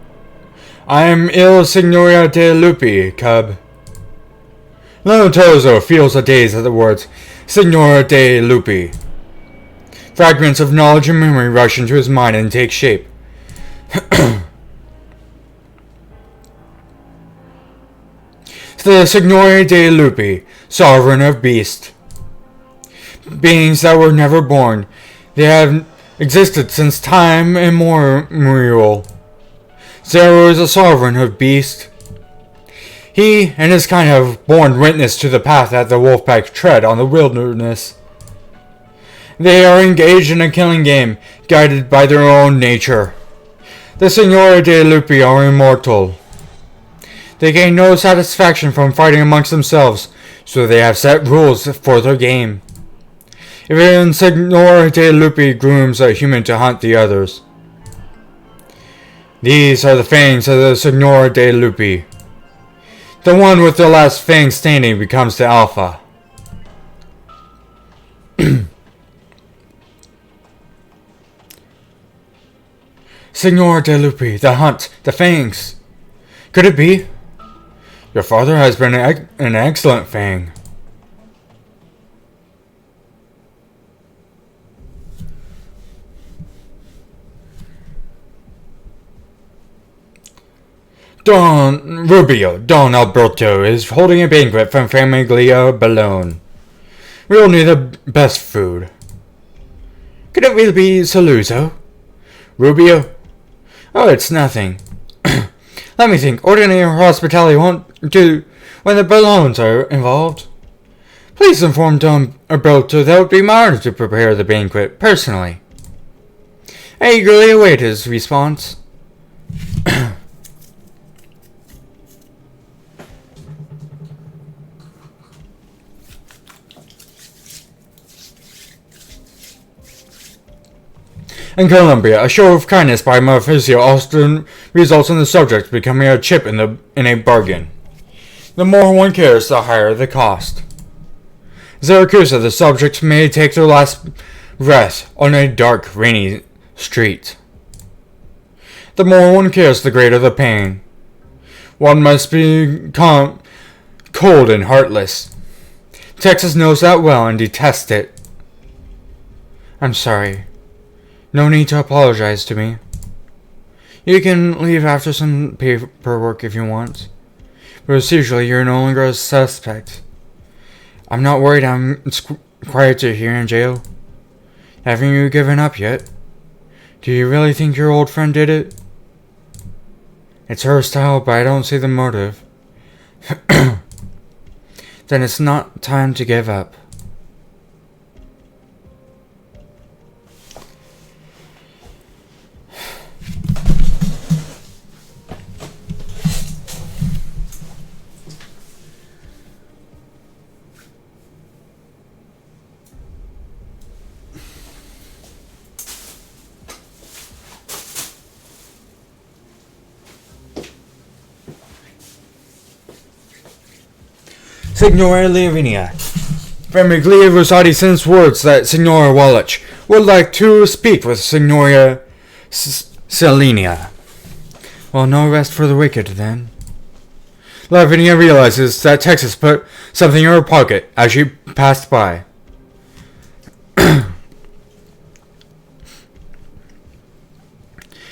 I am Il Signora de Lupi, cub. Leontoso feels a daze at the words Signora de Lupi. Fragments of knowledge and memory rush into his mind and take shape. The Signore de Lupi, sovereign of beasts. Beings that were never born. They have existed since time immemorial. Zero is a sovereign of beasts. He and his kind have borne witness to the path that the Wolfpack tread on the wilderness. They are engaged in a killing game, guided by their own nature. The Signore de Lupi are immortal. They gain no satisfaction from fighting amongst themselves, so they have set rules for their game. Even Signore de Lupi grooms a human to hunt the others. These are the fangs of the Signore de Lupi. The one with the last fang standing becomes the alpha. Signore de Lupi, the hunt, the fangs. Could it be? Your father has been an excellent fang. Don Alberto is holding a banquet from Famiglia Bologna. We'll need the best food. Could it really be Saluzzo? Rubio? Oh, it's nothing. Let me think. Ordinary hospitality won't do when the Bolognes are involved. Please inform Don Alberto that it would be my honor to prepare the banquet personally. I eagerly await his response. In Colombia, a show of kindness by Maleficio often results in the subject becoming a chip in a bargain. The more one cares, the higher the cost. Siracusa, the subject may take their last breath on a dark, rainy street. The more one cares, the greater the pain. One must become cold and heartless. Texas knows that well and detests it. I'm sorry. No need to apologize to me. You can leave after some paperwork if you want. But essentially, you're no longer a suspect. I'm not worried I'm quieter here in jail. Haven't you given up yet? Do you really think your old friend did it? It's her style, but I don't see the motive. Then it's not time to give up. Signora Lavinia, Vermiglia Rosati sends words that Signora Wallach would like to speak with Signora Selenia. Well, no rest for the wicked, then. Lavinia realizes that Texas put something in her pocket as she passed by.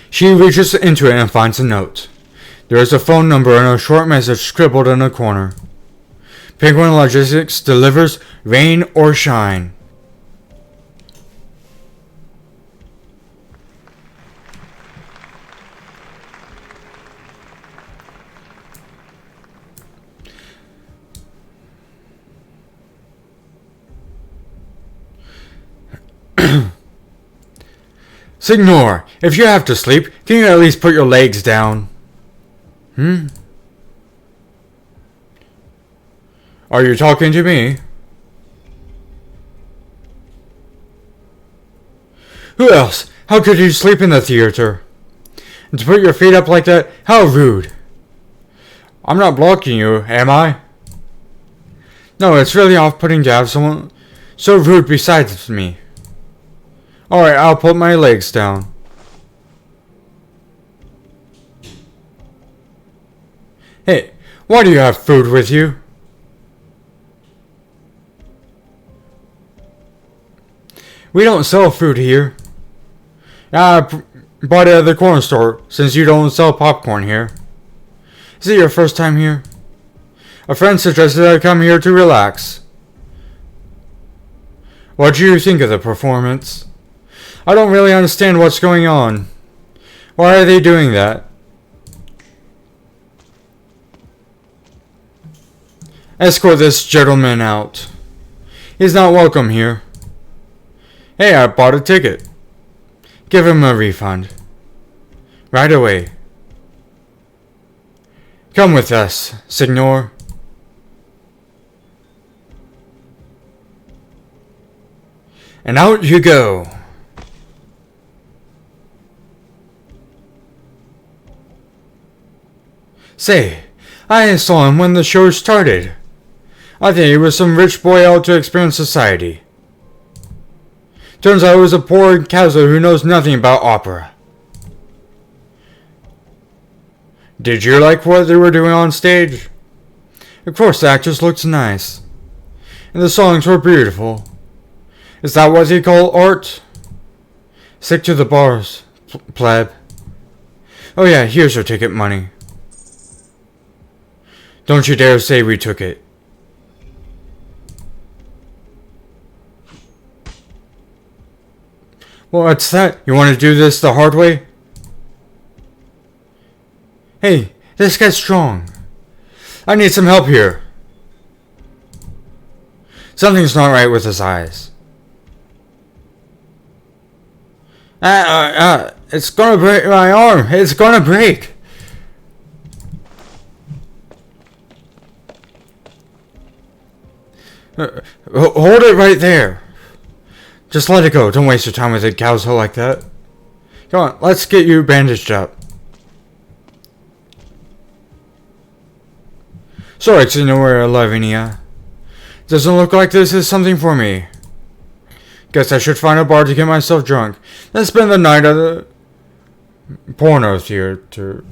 She reaches into it and finds a note. There is a phone number and a short message scribbled in a corner. Penguin Logistics delivers rain or shine. Signor, if you have to sleep, can you at least put your legs down? Are you talking to me? Who else? How could you sleep in the theater? And to put your feet up like that? How rude. I'm not blocking you, am I? No, it's really off-putting to have someone so rude besides me. Alright, I'll put my legs down. Hey, why do you have food with you? We don't sell food here. I bought it at the corner store since you don't sell popcorn here. Is it your first time here? A friend suggested I come here to relax. What do you think of the performance? I don't really understand what's going on. Why are they doing that? Escort this gentleman out. He's not welcome here. Hey, I bought a ticket. Give him a refund. Right away. Come with us, Signor. And out you go. Say, I saw him when the show started. I think he was some rich boy out to experience society. Turns out it was a poor counselor who knows nothing about opera. Did you like what they were doing on stage? Of course, the actress looked nice. And the songs were beautiful. Is that what you call art? Stick to the bars, pleb. Oh yeah, here's your ticket money. Don't you dare say we took it. Well, what's that? You want to do this the hard way? Hey, this guy's strong. I need some help here. Something's not right with his eyes. It's gonna break my arm. It's gonna break. Hold it right there. Just let it go. Don't waste your time with a cow's hoe like that. Come on, let's get you bandaged up. Sorry, Signora Lavinia. Doesn't look like this is something for me. Guess I should find a bar to get myself drunk. Then spend the night at the porno theater.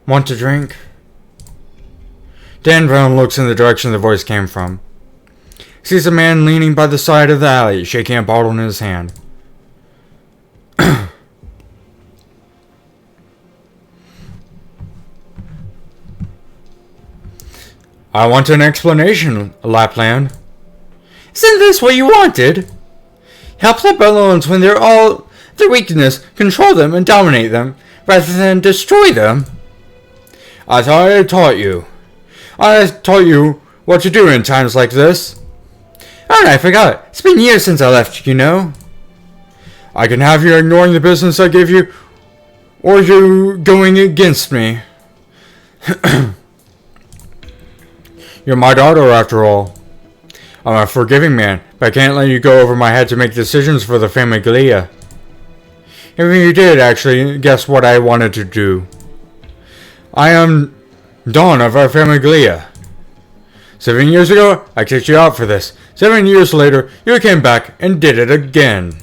Want to drink? Dan Brown looks in the direction the voice came from. Sees a man leaning by the side of the alley, shaking a bottle in his hand. I want an explanation, Lapland. Isn't this what you wanted? Help the balloons when they're all their weakness, control them and dominate them, rather than destroy them. I thought I taught you. I taught you what to do in times like this. Oh, I forgot. It's been years since I left, you know. I can have you ignoring the business I gave you, or you going against me. You're my daughter, after all. I'm a forgiving man, but I can't let you go over my head to make decisions for the famiglia. If you did actually guess what I wanted to do. I am Dawn of our famiglia. 7 years ago, I kicked you out for this. 7 years later, you came back and did it again.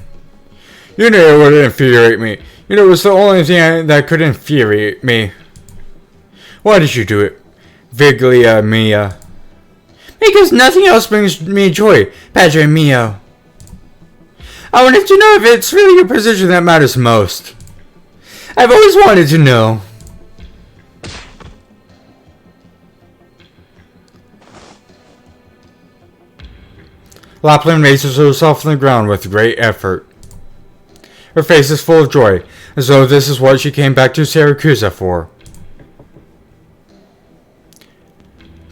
You knew it would infuriate me. You knew it was the only thing that could infuriate me. Why did you do it, Viglia mia? Because nothing else brings me joy, Padre mio. I wanted to know if it's really your position that matters most. I've always wanted to know. Lapland raises herself from the ground with great effort. Her face is full of joy, as though this is what she came back to Syracuse for.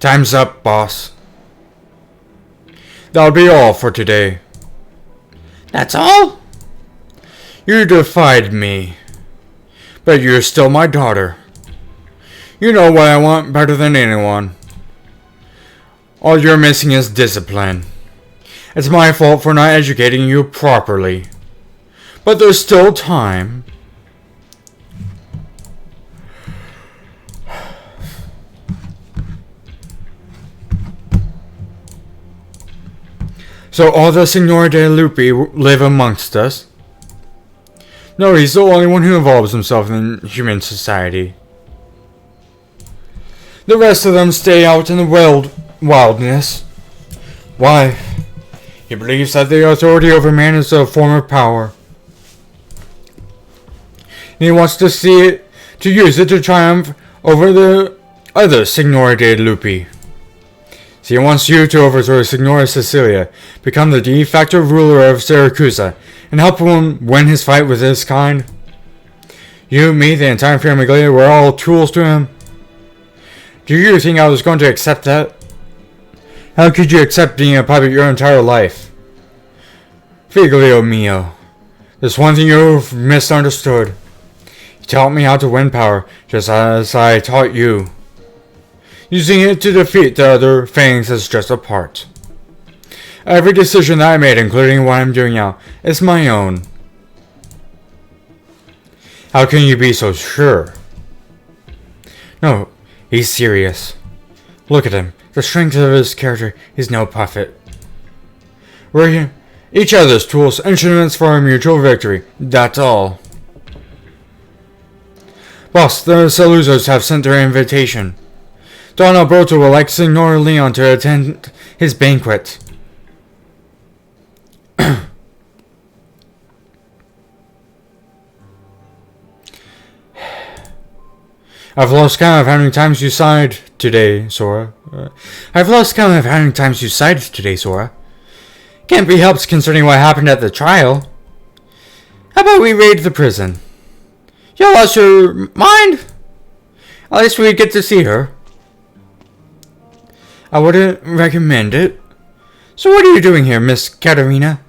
Time's up, boss. That'll be all for today. That's all? You defied me. But you're still my daughter. You know what I want better than anyone. All you're missing is discipline. It's my fault for not educating you properly. But there's still time. So all the Signor de Lupi live amongst us? No, he's the only one who involves himself in human society. The rest of them stay out in the wildness. Why? He believes that the authority over man is a form of power. And he wants to use it to triumph over the other Signor de Lupi. So he wants you to overthrow Signora Cecilia, become the de facto ruler of Syracuse, and help him win his fight with his kind. You, me, the entire family, were all tools to him. Do you think I was going to accept that? How could you accept being a puppet your entire life? Figlio mio, there's one thing you've misunderstood. You taught me how to win power, just as I taught you. Using it to defeat the other fangs is just a part. Every decision that I made, including what I'm doing now, is my own. How can you be so sure? No, he's serious. Look at him. The strength of his character is no puppet. We're each other's tools, instruments for our mutual victory. That's all. Boss, the Saluzos have sent their invitation. Don Alberto would like Signor Leon to attend his banquet. I've lost count of how many times you sighed today, Sora. Can't be helped concerning what happened at the trial. How about we raid the prison? You lost your mind? At least we'd get to see her. I wouldn't recommend it. So what are you doing here, Miss Katerina?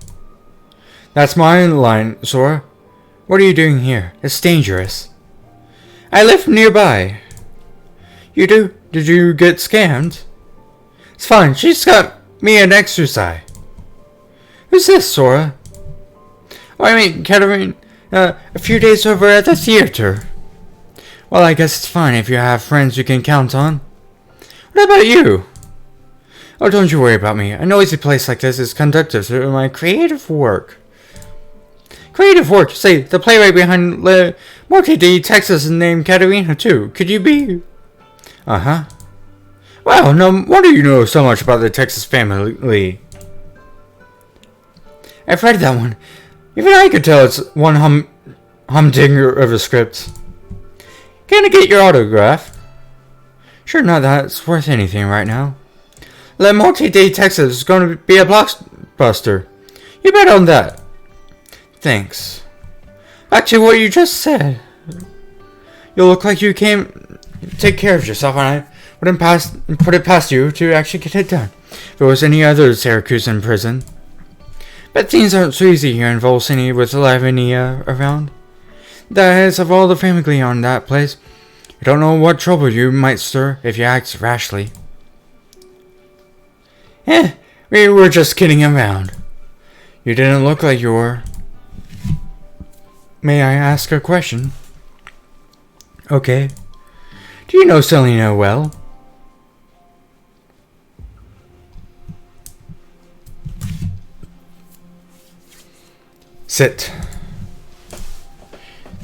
That's my line, Sora. What are you doing here? It's dangerous. I live nearby. You do? Did you get scammed? It's fine. She's got me an exercise. Who's this, Sora? Oh, I mean, Katerina. A few days over at the theater. Well, I guess it's fine if you have friends you can count on. What about you? Oh, don't you worry about me. A noisy place like this is conductive to my creative work. Creative work? Say, the playwright behind Le Morte de Texas is named Katerina, too. Could you be? Uh-huh. Wow, no wonder you know so much about the Texas family. I've read that one. Even I could tell it's one humdinger of a script. Can I get your autograph? Sure, not that it's worth anything right now. Le Morte de Texas is going to be a blockbuster. You bet on that. Thanks. Back to what you just said. You look like you came to take care of yourself, and I wouldn't put it past you to actually get it done. If it was any other Syracuse in prison. But things aren't so easy here in Volcini with Lavinia around. The heads of all the family on that place. You don't know what trouble you might stir if you act rashly. We were just kidding around. You didn't look like you were. May I ask a question? Okay. Do you know Selena well? Sit.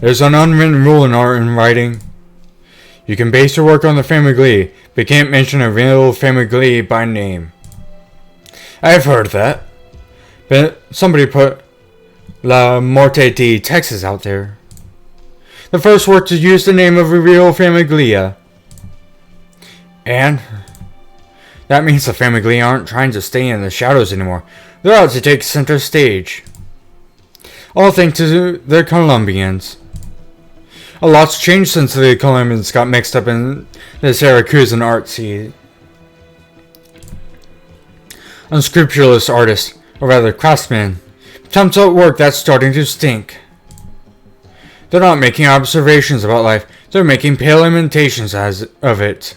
There's an unwritten rule in art and writing. You can base your work on the famiglie, but can't mention a real famiglie by name. I've heard that. But somebody put La Morte di Texas out there. The first work to use the name of a real famiglia. And that means the famiglie aren't trying to stay in the shadows anymore. They're out to take center stage. All thanks to the Colombians. A lot's changed since the Colombians got mixed up in the Syracusan art scene. Unscrupulous artists, or rather craftsmen, attempt at work that's starting to stink. They're not making observations about life, they're making pale imitations of it,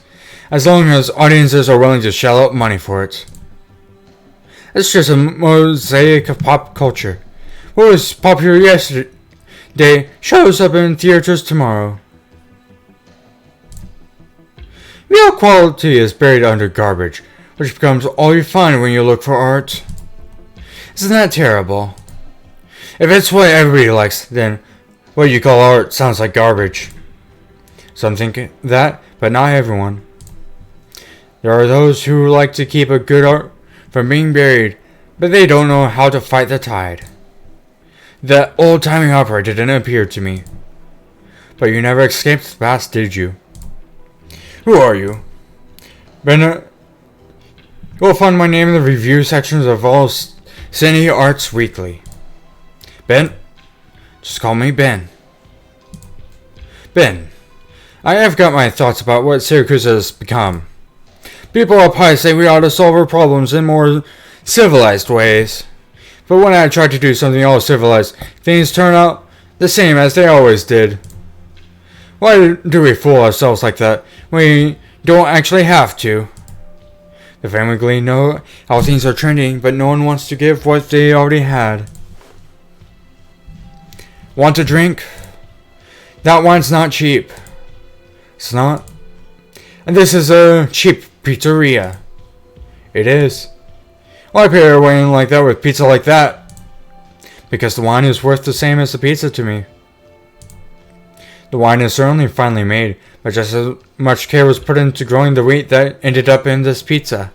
as long as audiences are willing to shell out money for it. It's just a mosaic of pop culture. What was popular yesterday shows up in theaters tomorrow. Real quality is buried under garbage, which becomes all you find when you look for art. Isn't that terrible? If it's what everybody likes, then what you call art sounds like garbage. Some think that, but not everyone. There are those who like to keep a good art from being buried, but they don't know how to fight the tide. That old-timey opera didn't appeal to me. But you never escaped the past, did you? Who are you? Ben, you'll find my name in the review sections of all Cine Arts Weekly. Ben? Just call me Ben. Ben, I have got my thoughts about what Syracuse has become. People up high say we ought to solve our problems in more civilized ways. But when I try to do something all civilized, things turn out the same as they always did. Why do we fool ourselves like that? We don't actually have to. The family know how things are trending, but no one wants to give what they already had. Want a drink? That wine's not cheap. It's not. And this is a cheap pizzeria. It is. Why pay a wine like that with pizza like that? Because the wine is worth the same as the pizza to me. The wine is certainly finely made, but just as much care was put into growing the wheat that ended up in this pizza.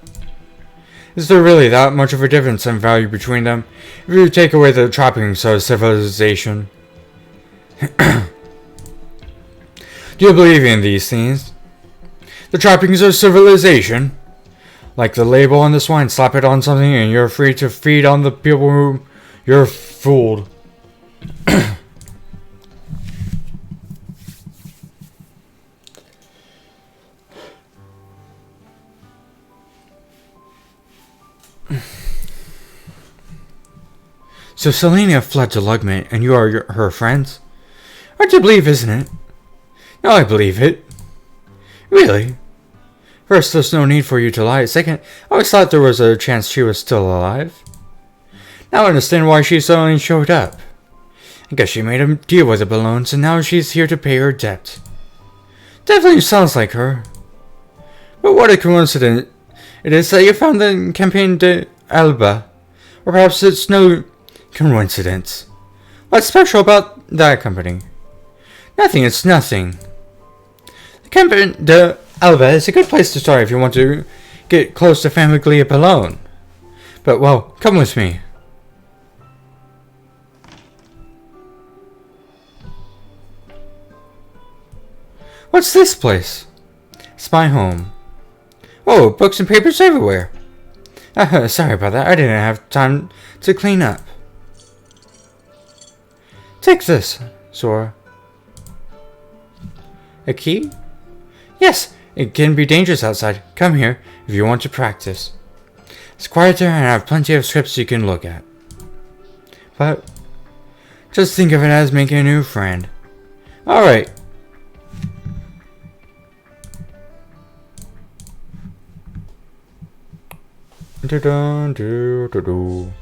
Is there really that much of a difference in value between them, if you take away the trappings of civilization? Do you believe in these things? The trappings of civilization? Like the label on this wine, slap it on something and you're free to feed on the people who you're fooled. So Selena fled to Lugman and you are her friends? Hard to believe, isn't it? No, I believe it. Really? First, there's no need for you to lie. Second, I always thought there was a chance she was still alive. Now I understand why she suddenly showed up. I guess she made a deal with the balloons, and now she's here to pay her debt. Definitely sounds like her. But what a coincidence it is that you found the Campaign de Alba. Or perhaps it's no coincidence. What's special about that company? Nothing, it's nothing. The Campaign de Alba is a good place to start if you want to get close to family up alone. But, well, come with me. What's this place? It's my home. Whoa, books and papers everywhere. Sorry about that. I didn't have time to clean up. take this, Sora. A key? Yes, it can be dangerous outside. Come here if you want to practice. It's quieter and I have plenty of scripts you can look at. But just think of it as making a new friend. Alright. Do-do-do-do-do.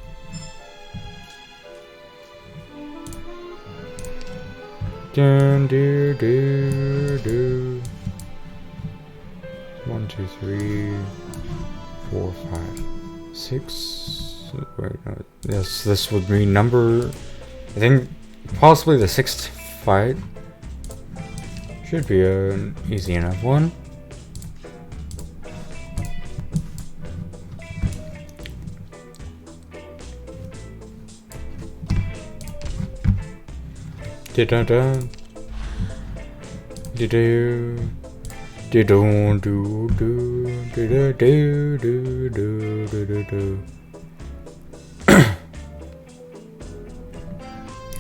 Dun-do-do-do. 1, 2, 3, 4, 5, 6. Wait, no. Yes, this would be number. I think possibly the 6th fight. Should be an easy enough one. Da-da-da. Da-do. Da-do-do-do. Da-da-do-do-do-do-do-do.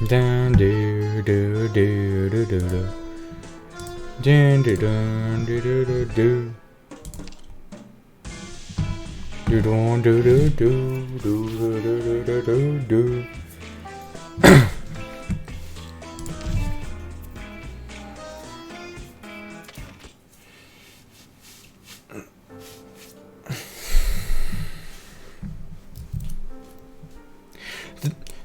Dun-do-do-do-do-do-do. Dun-do-dun-do-do-do-do. Do-dun-do-do-do-do-do-do-do-do-do.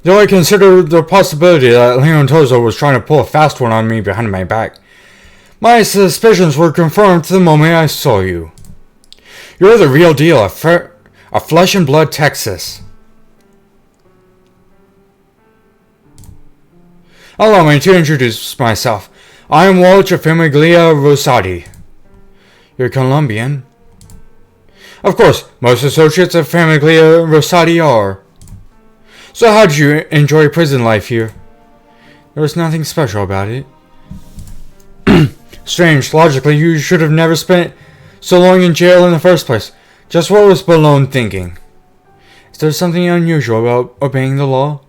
Though I consider the possibility that Leon Tozo was trying to pull a fast one on me behind my back, my suspicions were confirmed the moment I saw you. You're the real deal, a flesh and blood Texas. Allow me to introduce myself. I am Walter Famiglia Rosati. You're Colombian? Of course, most associates of Famiglia Rosati are. So how did you enjoy prison life here? There was nothing special about it. Strange, logically you should have never spent so long in jail in the first place. Just what was Balone thinking? Is there something unusual about obeying the law?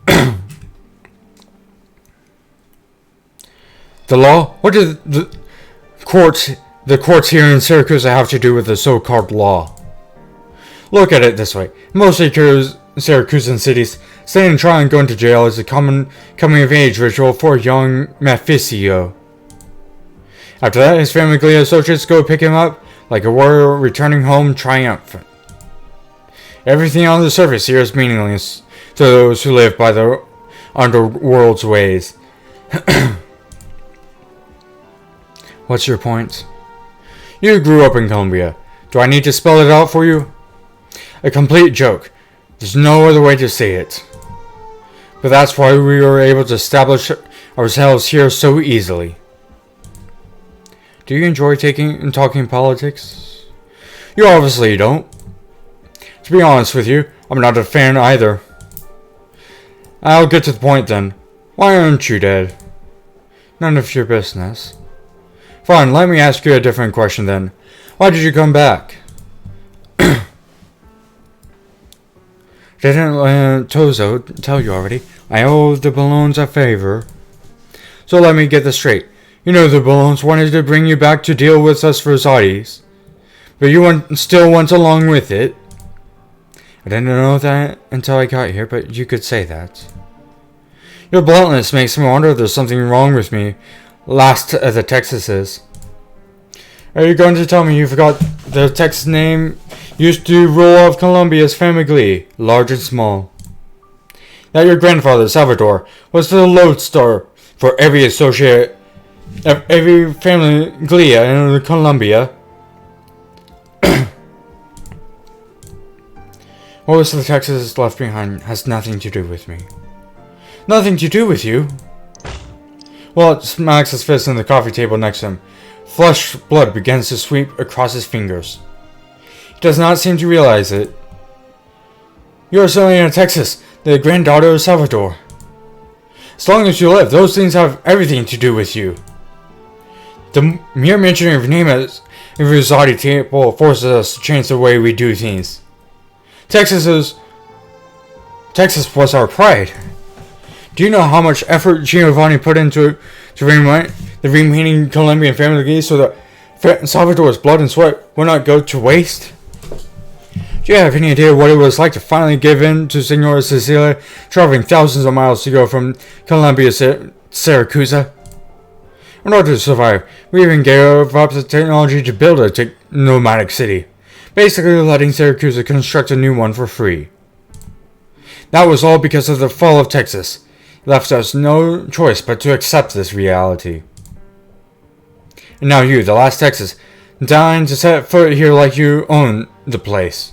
The law? What do the courts here in Syracuse have to do with the so-called law? Look at it this way. Most Syracusan cities, staying trial and going to jail is a common coming-of-age ritual for young Mephisto. After that, his family associates go pick him up like a warrior returning home triumphant. Everything on the surface here is meaningless to those who live by the underworld's ways. What's your point? You grew up in Colombia. Do I need to spell it out for you? A complete joke. There's no other way to say it. But that's why we were able to establish ourselves here so easily. Do you enjoy talking politics? You obviously don't. To be honest with you, I'm not a fan either. I'll get to the point then. Why aren't you dead? None of your business. Fine, let me ask you a different question then. Why did you come back? Didn't Tozo tell you already? I owe the Ballones a favor. So let me get this straight. You know the Ballones wanted to bring you back to deal with us Rosatis. But you still went along with it. I didn't know that until I got here, but you could say that. Your bluntness makes me wonder if there's something wrong with me. Last of the Texases. Are you going to tell me you forgot the Texas name used to rule of Colombia's family, large and small? That your grandfather, Salvador, was the lodestar for every associate of every family in Colombia? What was the Texas left behind has nothing to do with me. Nothing to do with you? Well, it smacks his fist on the coffee table next to him. Flesh blood begins to sweep across his fingers. He does not seem to realize it. You are Selena Texas, the granddaughter of Salvador. As long as you live, those things have everything to do with you. The mere mentioning of your name as a Rosati table forces us to change the way we do things. Texas was our pride. Do you know how much effort Giovanni put into to reunite the remaining Colombian family so that Salvador's blood and sweat would not go to waste? Do you have any idea what it was like to finally give in to Senora Cecilia, traveling thousands of miles to go from Colombia to Syracuse? In order to survive, we even gave up the technology to build a nomadic city, basically letting Syracuse construct a new one for free. That was all because of the fall of Texas. It left us no choice but to accept this reality. And now you, the last Texas, dying to set foot here like you own the place.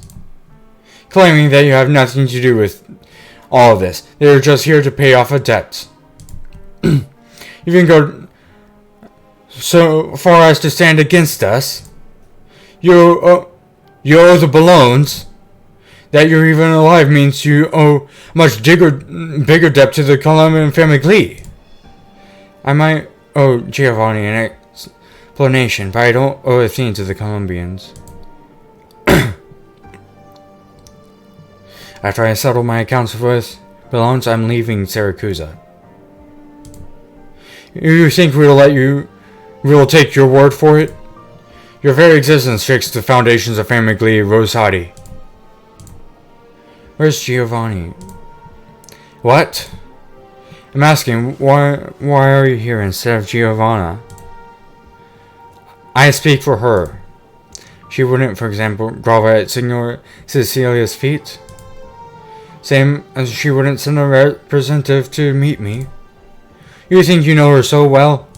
Claiming that you have nothing to do with all of this. They are just here to pay off a debt. You can go so far as to stand against us. You owe the Ballones. That you're even alive means you owe a much bigger debt to the Colombian family glee. I might owe Giovanni an explanation, but I don't owe a thing to the Colombians. After I settle my accounts with Ballones, I'm leaving Syracuse. You think we will take your word for it? Your very existence shakes the foundations of family glee Rosati. Where's Giovanni? What? I'm asking, why are you here instead of Giovanna? I speak for her. She wouldn't, for example, grovel at Signor Cecilia's feet. Same as she wouldn't send a representative to meet me. You think you know her so well?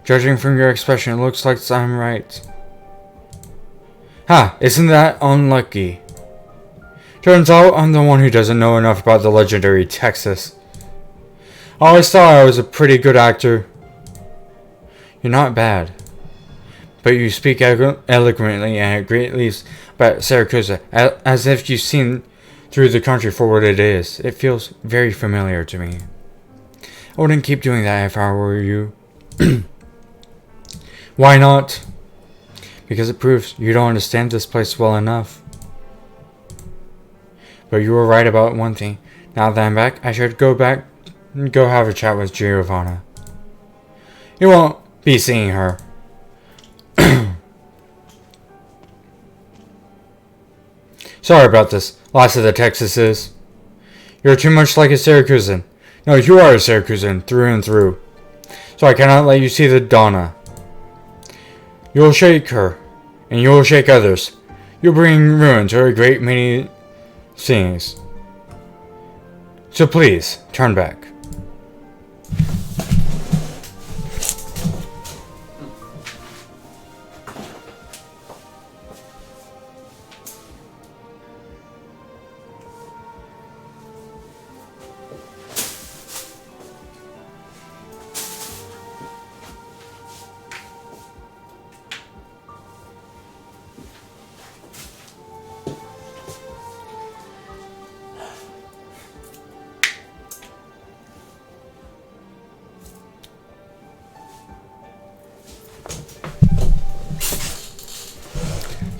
Judging from your expression, it looks like I'm right. Ha! Isn't that unlucky? Turns out I'm the one who doesn't know enough about the legendary Texas. I always thought I was a pretty good actor. You're not bad. But you speak eloquently and at great least about Syracuse, as if you've seen through the country for what it is. It feels very familiar to me. I wouldn't keep doing that if I were you. Why not? Because it proves you don't understand this place well enough. But you were right about one thing. Now that I'm back, I should go have a chat with Giovanna. You won't be seeing her. Sorry about this. Last of the Texases. You're too much like a Syracusan. No, you are a Syracusan, through and through. So I cannot let you see the Donna. You'll shake her, and you'll shake others. You'll bring ruin to a great many things. So please, turn back.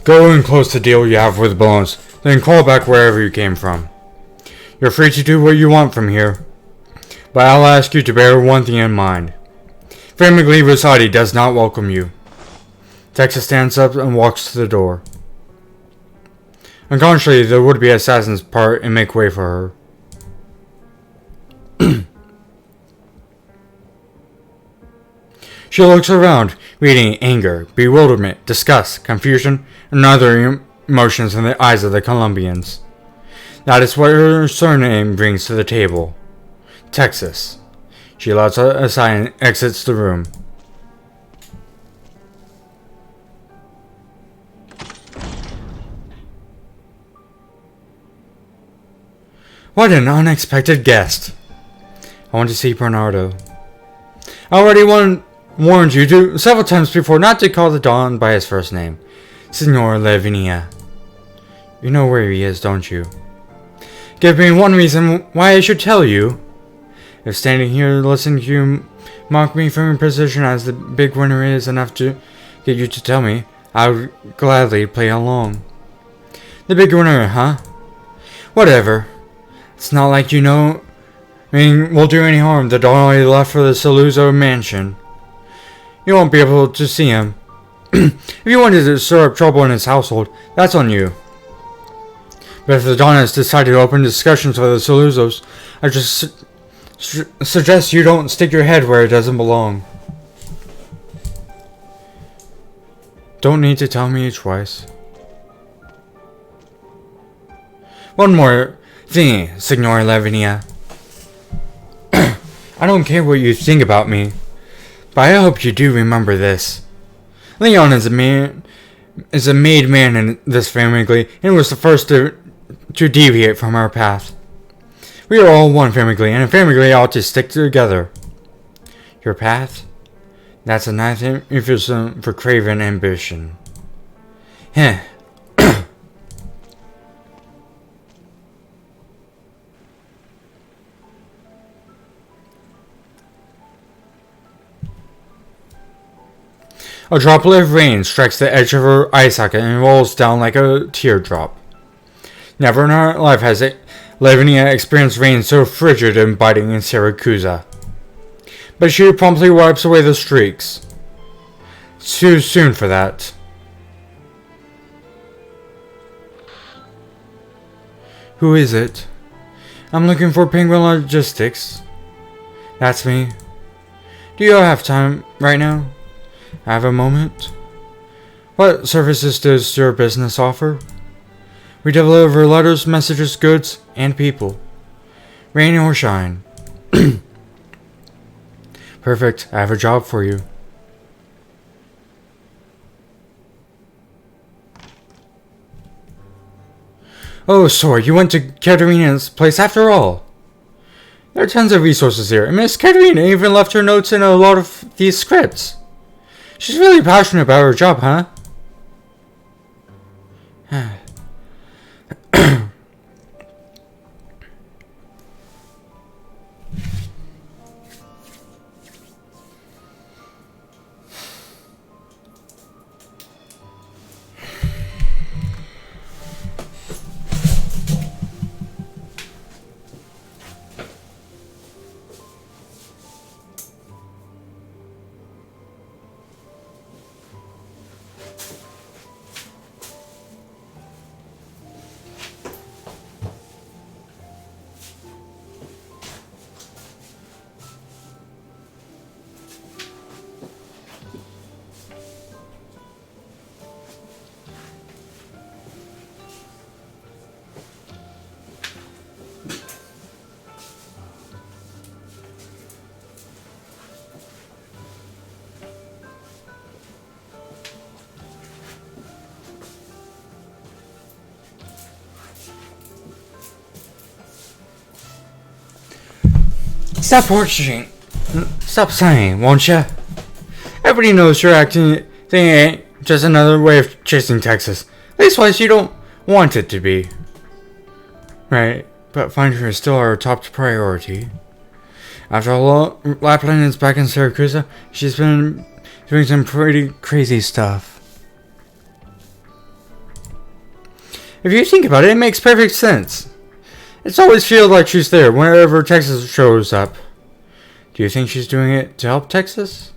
Go and close the deal you have with Bones, then call back wherever you came from. You're free to do what you want from here, but I'll ask you to bear one thing in mind. Family Rosati does not welcome you. Texas stands up and walks to the door. Unconsciously, the would-be assassins part and make way for her. She looks around, reading anger, bewilderment, disgust, confusion, and other emotions in the eyes of the Colombians. That is what her surname brings to the table. Texas. She lets a sigh and exits the room. What an unexpected guest. I want to see Bernardo. I already warned you several times before not to call the Don by his first name. Signor Lavinia. You know where he is, don't you? Give me one reason why I should tell you. If standing here listening to you mock me from your position as the big winner is enough to get you to tell me, I would gladly play along. The big winner, huh? Whatever. It's not like you know won't do any harm. The dog he left for the Saluzzo mansion. You won't be able to see him. If you wanted to stir up trouble in his household, that's on you. But if the Donnas decide to open discussions with the Saluzzos, I just suggest you don't stick your head where it doesn't belong. Don't need to tell me twice. One more thing, Signora Lavinia. I don't care what you think about me, but I hope you do remember this. Leon is a made man in this family, and was the first to deviate from our path. We are all one family, and a family ought to stick together. Your path? That's a nice euphemism for craven ambition. Heh. A droplet of rain strikes the edge of her eye socket and rolls down like a teardrop. Never in her life has Lavinia experienced rain so frigid and biting in Siracusa. But she promptly wipes away the streaks. Too soon for that. Who is it? I'm looking for Penguin Logistics. That's me. Do you have time right now? I have a moment. What services does your business offer? We deliver letters, messages, goods, and people. Rain or shine. Perfect. I have a job for you. Oh, sorry. You went to Katerina's place after all. There are tons of resources here. And Miss Katerina even left her notes in a lot of these scripts. She's really passionate about her job, huh? Stop watching. Stop saying, won't ya? Everybody knows your acting thing ain't just another way of chasing Texas. Leastwise, you don't want it to be. Right, but finding her is still our top priority. After all, Lapland is back in Syracuse. She's been doing some pretty crazy stuff. If you think about it, it makes perfect sense. It's always feels like she's there whenever Texas shows up. Do you think she's doing it to help Texas?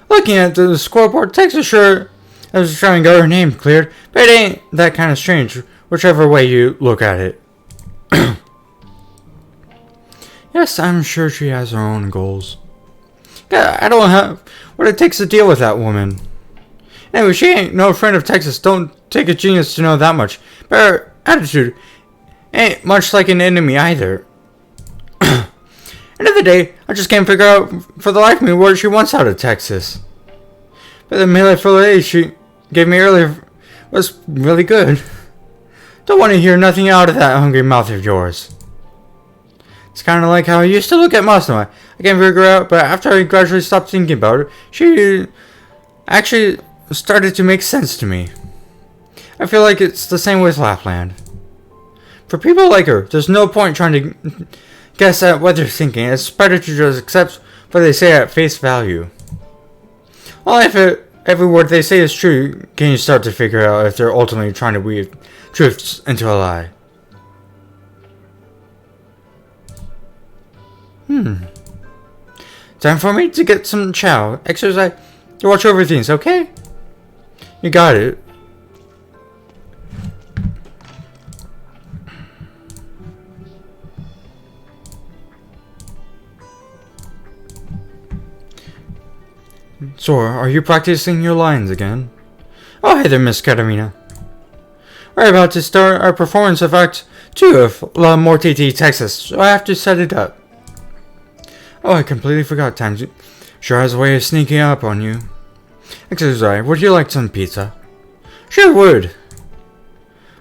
Looking at the scoreboard, Texas sure is trying to get her name cleared, but it ain't that kind of strange, whichever way you look at it. Yes, I'm sure she has her own goals. I don't have what it takes to deal with that woman. Anyway, she ain't no friend of Texas. Don't take a genius to know that much. But her attitude ain't much like an enemy either. End of the day, I just can't figure out for the life of me what she wants out of Texas. But the melee fillet she gave me earlier was really good. Don't want to hear nothing out of that hungry mouth of yours. It's kind of like how I used to look at Masnoi. I can't figure out, but after I gradually stopped thinking about it, she actually started to make sense to me. I feel like it's the same with Lapland. For people like her, there's no point trying to guess at what they're thinking. It's better to just accept what they say at face value. Well, if every word they say is true, can you start to figure out if they're ultimately trying to weave truths into a lie? Time for me to get some chow. Exercise. To watch over things, okay? You got it. Sora, are you practicing your lines again? Oh, hey there, Miss Katarina. We're about to start our performance of Act 2 of La Morte de Texas, so I have to set it up. Oh, I completely forgot. Time sure has a way of sneaking up on you. Excuse me, would you like some pizza? Sure would.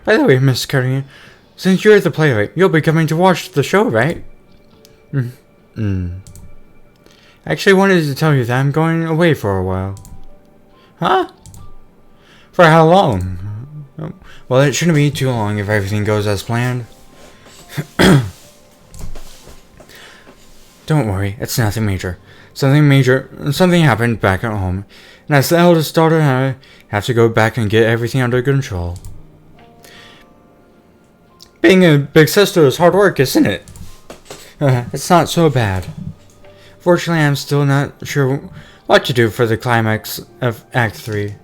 By the way, Miss Katarina, since you're the playwright, you'll be coming to watch the show, right? I actually wanted to tell you that I'm going away for a while. Huh? For how long? Well, it shouldn't be too long if everything goes as planned. Don't worry, it's nothing major. Something happened back at home, and as the eldest daughter, I have to go back and get everything under control. Being a big sister is hard work, isn't it? It's not so bad. Fortunately, I'm still not sure what to do for the climax of Act 3.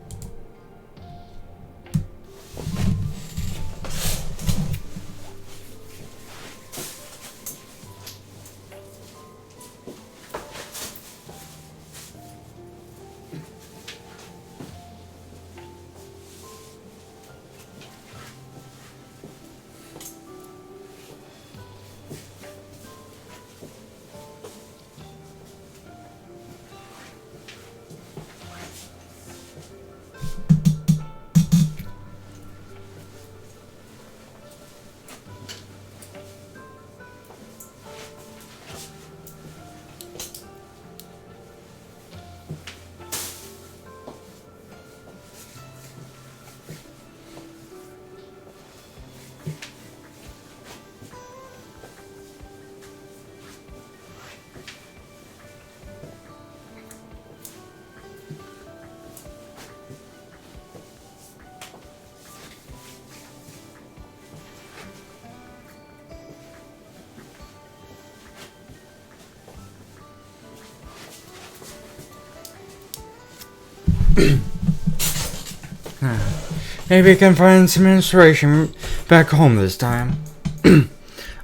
Maybe I can find some inspiration back home this time.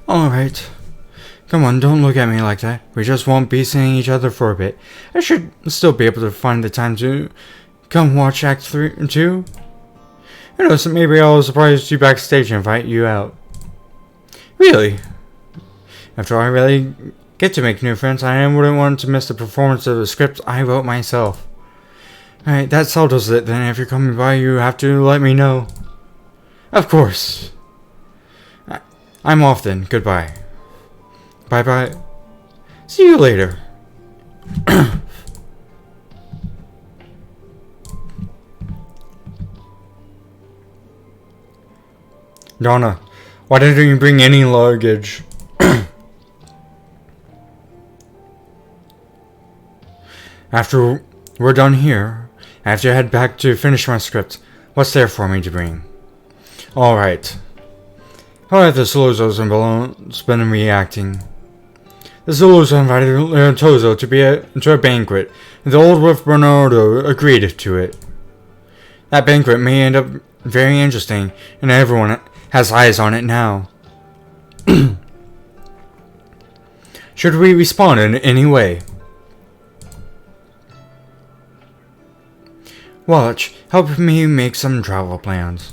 Alright. Come on, don't look at me like that. We just won't be seeing each other for a bit. I should still be able to find the time to come watch Act 3 and 2. Who knows, maybe I'll surprise you backstage and invite you out. Really? After all, I really get to make new friends. I wouldn't want to miss the performance of the script I wrote myself. Alright, that settles it then. If you're coming by, you have to let me know. Of course. I'm off then. Goodbye. Bye-bye. See you later. Donna, why didn't you bring any luggage? After we're done here, I have to head back to finish my script. What's there for me to bring? Alright. How have the Solozos and Balloons been reacting? The Solozos invited Tozo to a banquet, and the old wolf Bernardo agreed to it. That banquet may end up very interesting, and everyone has eyes on it now. Should we respond in any way? Watch, help me make some travel plans.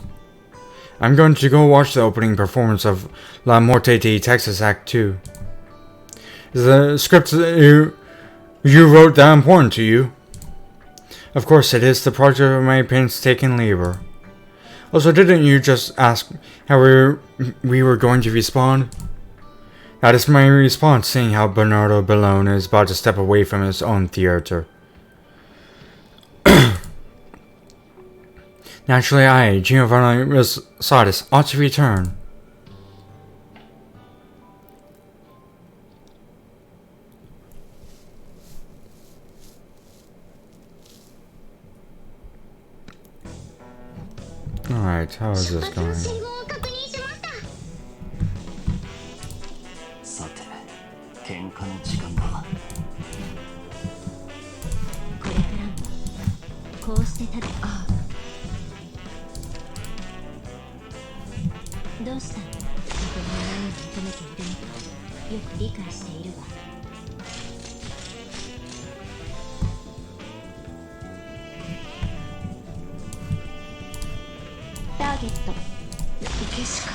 I'm going to go watch the opening performance of La Morte de Texas Act 2. Is the script that you wrote that important to you? Of course it is, the project of my painstaking labor. Also, didn't you just ask how we were going to respond? That is my response, seeing how Bernardo Bellone is about to step away from his own theater. Naturally, I, Giovanni Rosades, ought to return. Alright, how is this going? さて、喧嘩の時間こうしてただどうしたの？自分が何を求めているのかよく理解しているわ。ターゲット生けし火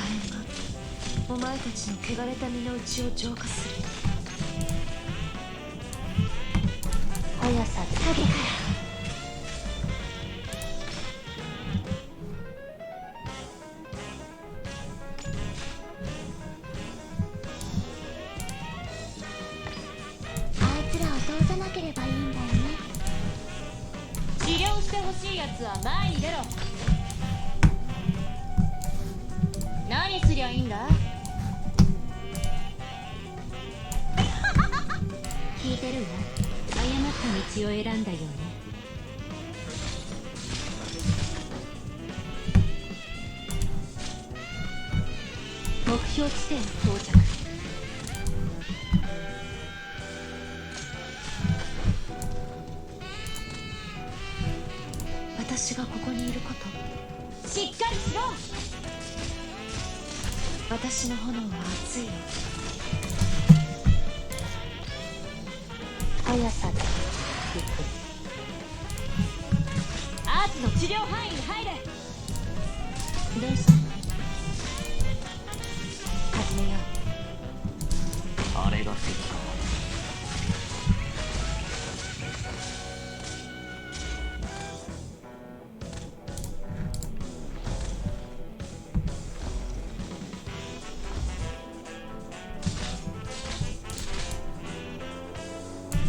炎がお前たちの汚れた身の内を浄化する。速さで影からあいつらを通さなければいいんだよね。治療してほしいやつは前に出ろ。何すりゃいいんだ聞いてるわ。誤った道を選んだようね。目標地点到着。私がここにいること、しっかりしろ。私の炎は熱いよ。速さでゆっくり。アーツの治療範囲に入れ。どうしたの？始めよう。あれが敵か。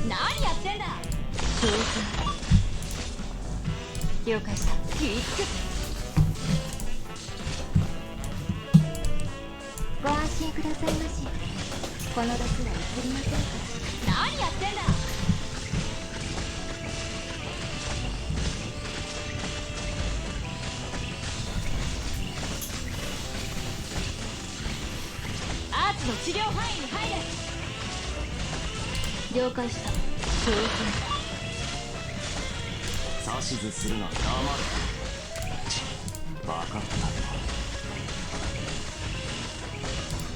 何やってんだ。了解した。キック。ご安心くださいまし。この毒は移りませんから。何やってんだ。アーツの治療範囲に入れ。了解した。指図するな。黙れ。分かった。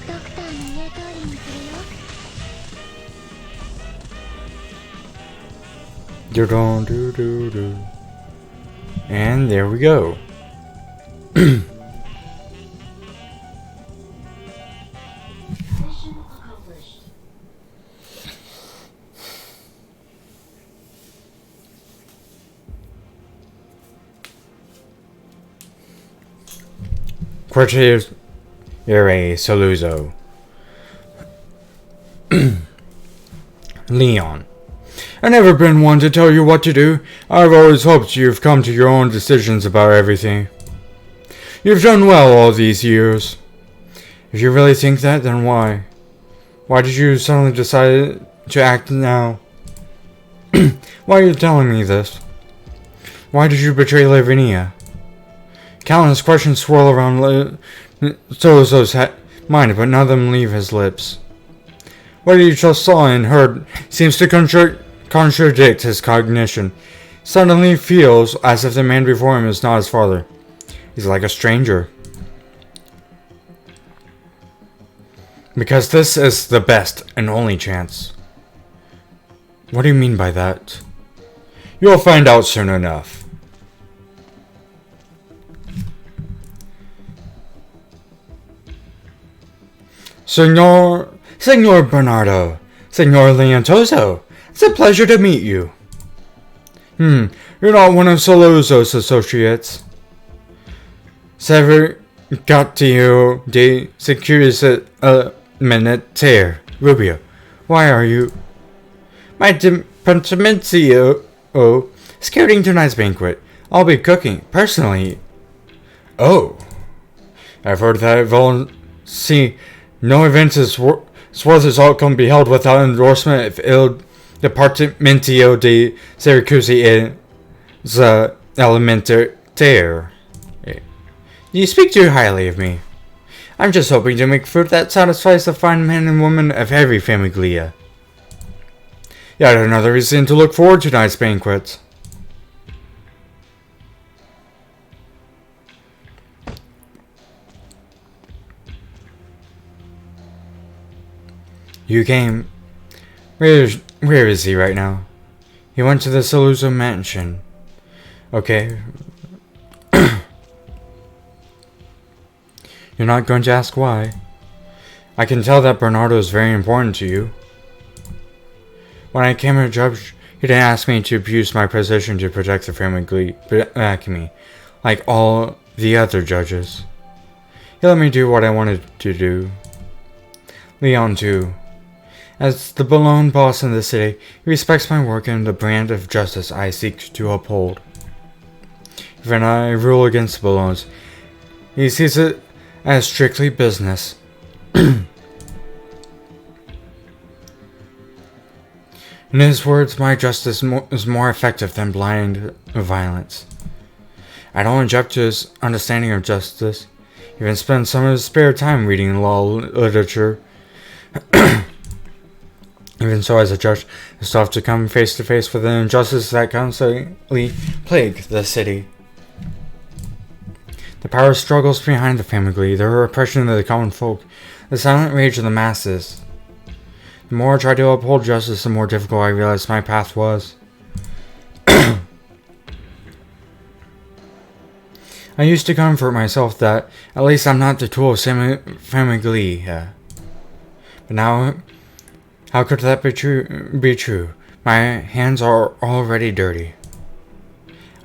ドクターの言う通りにするよ。Do-do-do-do-do. And there we go. Cortez Saluzzo. Leon. I've never been one to tell you what to do. I've always hoped you've come to your own decisions about everything. You've done well all these years. If you really think that, then why? Why did you suddenly decide to act now? Why are you telling me this? Why did you betray Lavinia? Countless questions swirl around Saluzzo's mind, but none of them leave his lips. What he just saw and heard seems to contradict his cognition. Suddenly he feels as if the man before him is not his father. He's like a stranger. Because this is the best and only chance. What do you mean by that? You'll find out soon enough. Senor Bernardo, Senor Leontoso, it's a pleasure to meet you. You're not one of Saluzzo's associates. Severgatio de Securitas Meniter, Rubio. Why are you? My departmentio is carrying tonight's banquet. I'll be cooking, personally. Oh. I've heard that no event is worth its outcome be held without endorsement of Il Departamentio de Syracuse is Elementaire. You speak too highly of me. I'm just hoping to make food that satisfies the fine men and women of every famiglia. Yet another reason to look forward to tonight's banquet. You came. Where is he right now? He went to the Saluzzo mansion. Okay. You're not going to ask why. I can tell that Bernardo is very important to you. When I came to judge, he didn't ask me to abuse my position to protect the family back me, like all the other judges. He let me do what I wanted to do. Leon too. As the Bologna boss in the city, he respects my work and the brand of justice I seek to uphold. When I rule against the Bolognas, he sees it as strictly business. In his words, my justice is more effective than blind violence. I don't object to his understanding of justice. He even spends some of his spare time reading law literature. Even so, as a judge, I still have to come face to face with the injustices that constantly plague the city. The power struggles behind the family, the repression of the common folk, the silent rage of the masses. The more I tried to uphold justice, the more difficult I realized my path was. I used to comfort myself that at least I'm not the tool of family. But now, how could that be true? My hands are already dirty.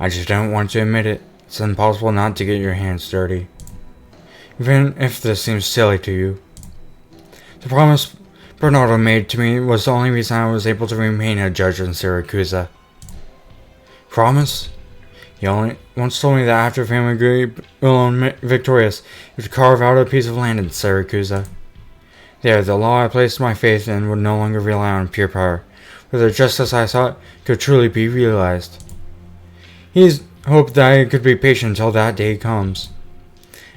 I just don't want to admit it. It's impossible not to get your hands dirty. Even if this seems silly to you. The promise Bernardo made to me was the only reason I was able to remain a judge in Siracusa. Promise? He once told me that after family alone victorious, he would carve out a piece of land in Siracusa. There, the law I placed my faith in would no longer rely on pure power, where the justice I sought could truly be realized. He's hoped that I could be patient until that day comes.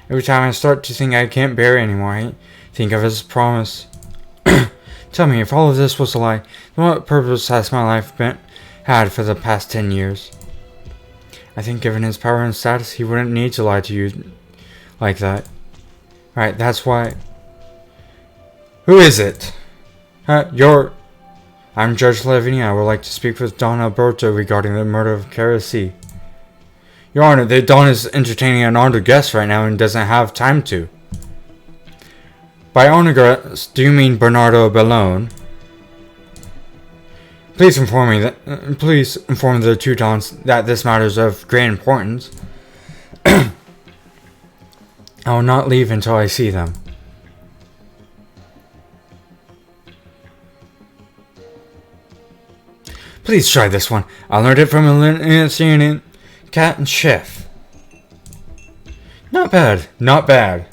Every time I start to think I can't bear it anymore, I think of his promise. Tell me, if all of this was a lie, then what purpose has my life had for the past 10 years? I think given his power and status, he wouldn't need to lie to you like that. Right, that's why. Who is it? I'm Judge Lavinia. I would like to speak with Don Alberto regarding the murder of Carasi. Your Honor, the Don is entertaining an honored guest right now and doesn't have time to. By honored guest, do you mean Bernardo Bellone? Please inform the two Dons that this matter is of great importance. I will not leave until I see them. Please try this one. I learned it from a Linux cat and chef. Not bad, not bad.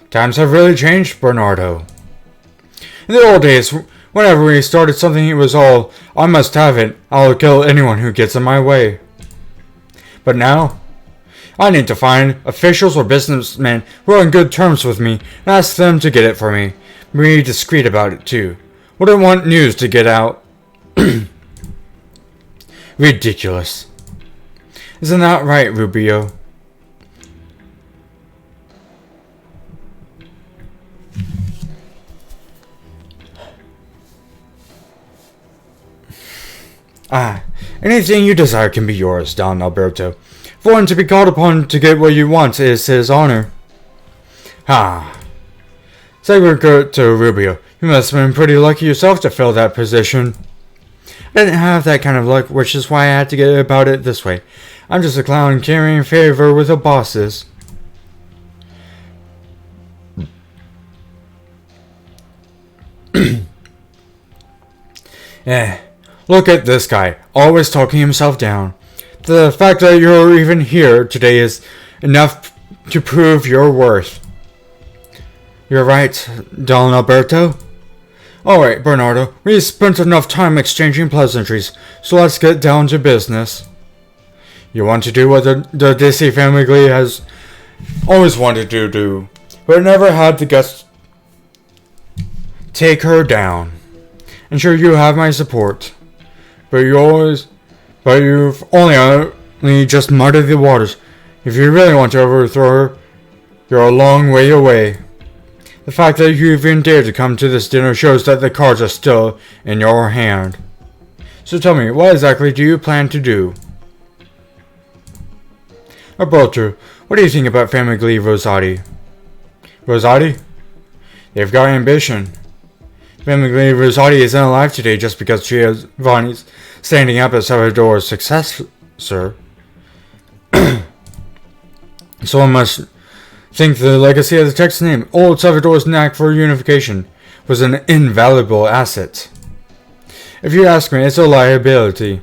Times have really changed, Bernardo. In the old days, whenever we started something, it was all, I must have it, I'll kill anyone who gets in my way. But now, I need to find officials or businessmen who are on good terms with me and ask them to get it for me. Be discreet about it, too. Wouldn't want news to get out. Ridiculous. Isn't that right, Rubio? Anything you desire can be yours, Don Alberto. For one to be called upon to get what you want is his honor. Segregato Rubio, you must have been pretty lucky yourself to fill that position. I didn't have that kind of luck, which is why I had to get about it this way. I'm just a clown carrying favor with the bosses. Look at this guy, always talking himself down. The fact that you're even here today is enough to prove your worth. You're right, Don Alberto. Alright, Bernardo, we spent enough time exchanging pleasantries, so let's get down to business. You want to do what the Disi family has always wanted to do, but never had the guts. Take her down. And sure, you have my support. But you've only just muddied the waters. If you really want to overthrow her, you're a long way away. The fact that you even dared to come to this dinner shows that the cards are still in your hand. So tell me, what exactly do you plan to do? Alberto, what do you think about Family Rosati? Rosati? They've got ambition. Family Rosati isn't alive today just because Giovanni's standing up as Salvador's successor. Someone must think the legacy of the Texas name, old Salvador's knack for unification, was an invaluable asset. If you ask me, it's a liability.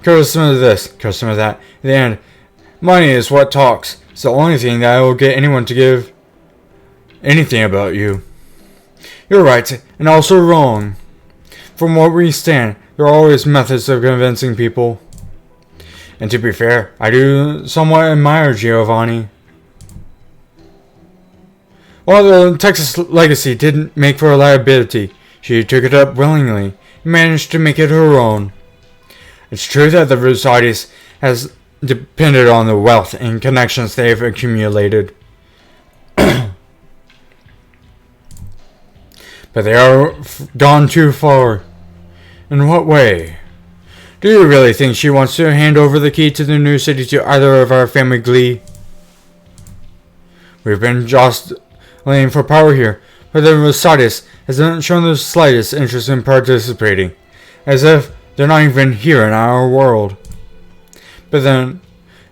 Curse some of this, curse some of that. In the end, money is what talks. It's the only thing that will get anyone to give anything about you. You're right, and also wrong. From what we stand, there are always methods of convincing people. And to be fair, I do somewhat admire Giovanni. While the Texas legacy didn't make for a liability, she took it up willingly and managed to make it her own. It's true that the Rosatis has depended on the wealth and connections they've accumulated. But they are gone too far. In what way? Do you really think she wants to hand over the key to the new city to either of our family glee? We've been jostling for power here, but the Rosatis hasn't shown the slightest interest in participating, as if they're not even here in our world. But then,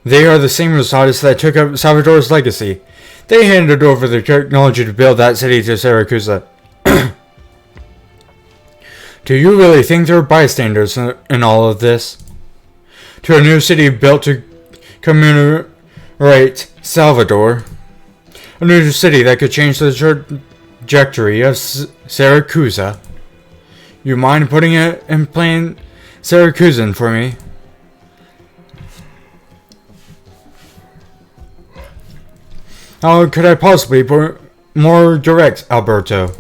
they are the same Rosatis that took up Salvador's legacy. They handed over the technology to build that city to Syracuse. Do you really think they're bystanders in all of this? To a new city built to commemorate Salvador. A new city that could change the trajectory of Syracuse. You mind putting it in plain Syracusan for me? How could I possibly be more direct, Alberto?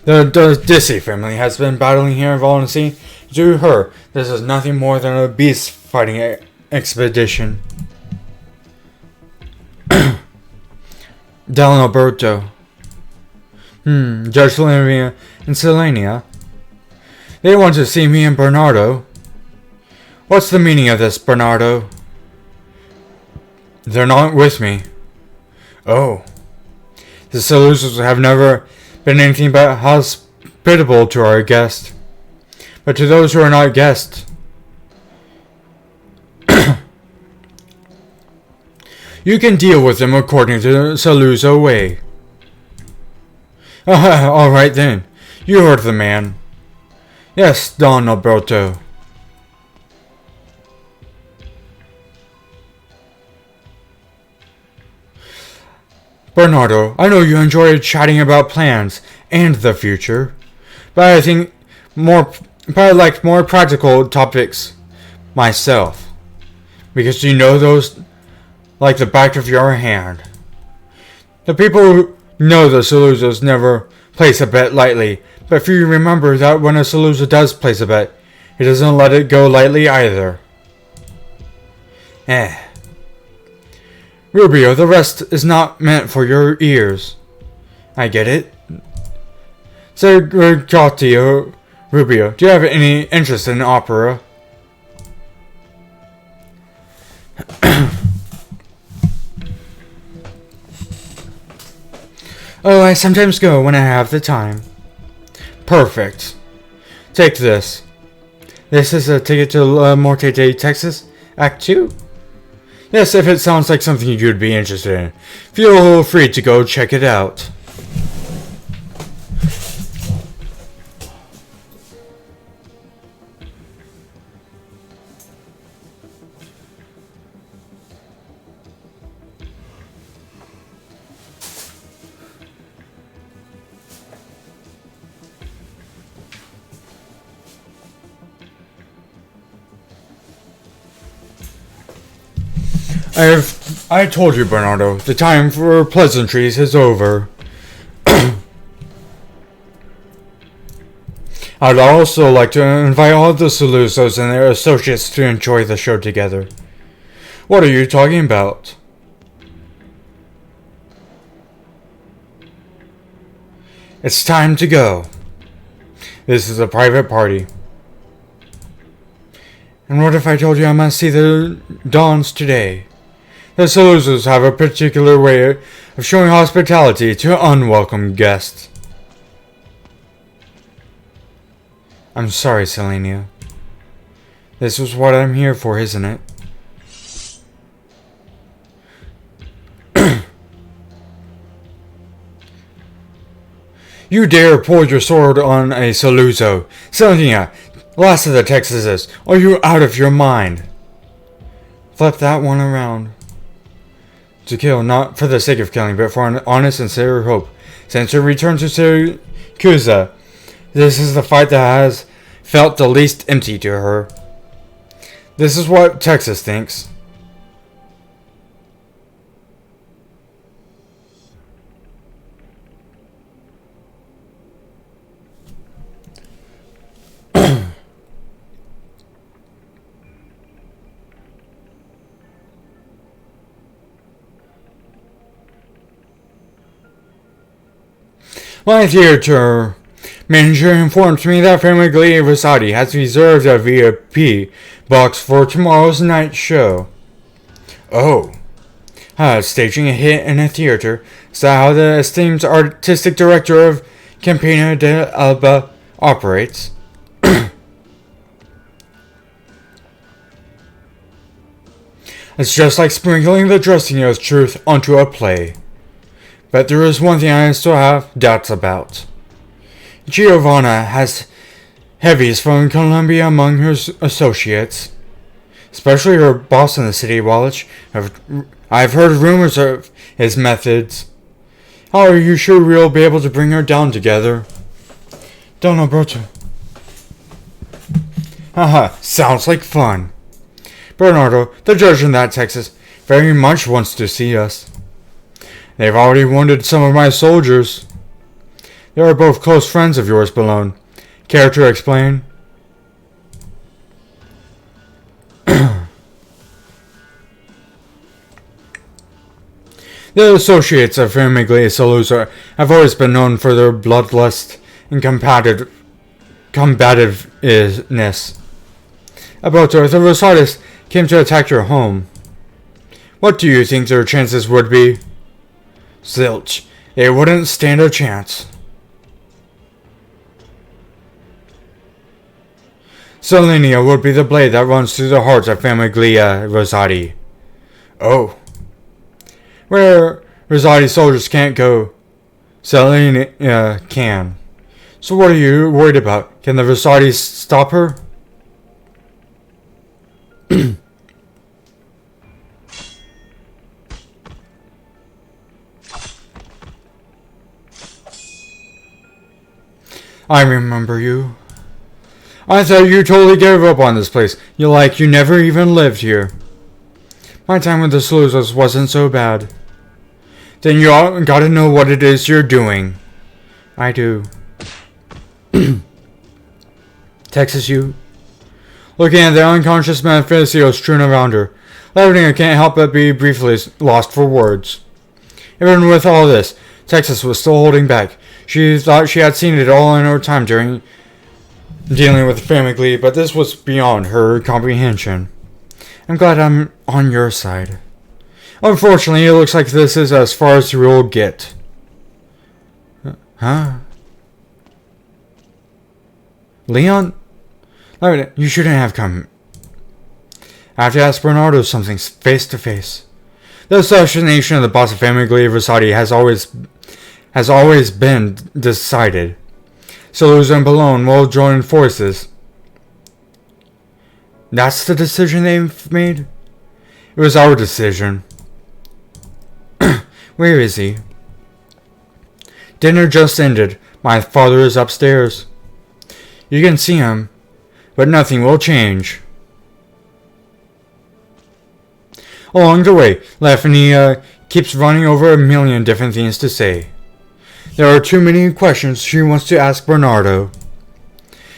The Dissy family has been battling here in Valencia. To her, this is nothing more than a beast fighting expedition. Dallin Alberto. Judge Livia and Selenia. They want to see me and Bernardo. What's the meaning of this, Bernardo? They're not with me. Oh. The Saluzos have never been anything but hospitable to our guest. But to those who are not guests, you can deal with them according to the Saluzzo way. Alright then. You heard the man. Yes, Don Alberto. Bernardo, I know you enjoy chatting about plans and the future, but I like more practical topics myself, because you know those like the back of your hand. The people who know the Saluzos never place a bet lightly, but if you remember that when a Saluzzo does place a bet, he doesn't let it go lightly either. Rubio, the rest is not meant for your ears. I get it. Sergio Rubio, do you have any interest in opera? Oh, I sometimes go when I have the time. Perfect. Take this. This is a ticket to Morte de Texas, Act 2. Yes, if it sounds like something you'd be interested in, feel free to go check it out. I told you, Bernardo, the time for pleasantries is over. I'd also like to invite all the Saluzos and their associates to enjoy the show together. What are you talking about? It's time to go. This is a private party. And what if I told you I must see the dawns today? The Saluzos have a particular way of showing hospitality to unwelcome guests. I'm sorry, Selenia. This is what I'm here for, isn't it? You dare pull your sword on a Saluzo. Selenia, last of the Texases, are you out of your mind? Flip that one around. To kill, not for the sake of killing, but for an honest and sincere hope. Since her return to Syracusa, this is the fight that has felt the least empty to her. This is what Texas thinks. My theater manager informed me that Family Rosati has reserved a VIP box for tomorrow's night show. Oh. Staging a hit in a theater. Is that how the esteemed artistic director of Campina de Alba operates? It's just like sprinkling the dressing of truth onto a play. But there is one thing I still have doubts about. Giovanna has heavies from Colombia among her associates, especially her boss in the city, Wallach. I've heard rumors of his methods. How are you sure we'll be able to bring her down together? Don't know, Berto. Haha, sounds like fun. Bernardo, the judge in that Texas, very much wants to see us. They've already wounded some of my soldiers. They are both close friends of yours, Balone. Care to explain? The associates of Famiglia Saluzar have always been known for their bloodlust and combativeness. About the Rosadas came to attack your home. What do you think their chances would be? Zilch. They wouldn't stand a chance. Selenia would be the blade that runs through the hearts of Famiglia Rosati. Oh. Where Rosati soldiers can't go, Selenia can. So what are you worried about? Can the Rosatis stop her? I remember you. I thought you totally gave up on this place. You never even lived here. My time with the Saluzos wasn't so bad. Then you all gotta know what it is you're doing. I do. Texas, you. Looking at the unconscious Mephisto strewn around her, Lavinia can't help but be briefly lost for words. Even with all this, Texas was still holding back. She thought she had seen it all in her time during dealing with the family, but this was beyond her comprehension. I'm glad I'm on your side. Unfortunately, it looks like this is as far as we'll get. Huh? Leon? You shouldn't have come. I have to ask Bernardo something face to face. The assassination of the boss of Famiglia Rosati has always been decided. Saluzzo and Balone will join forces. That's the decision they've made? It was our decision. Where is he? Dinner just ended. My father is upstairs. You can see him, but nothing will change. Along the way, Lavinia keeps running over a million different things to say. There are too many questions she wants to ask Bernardo.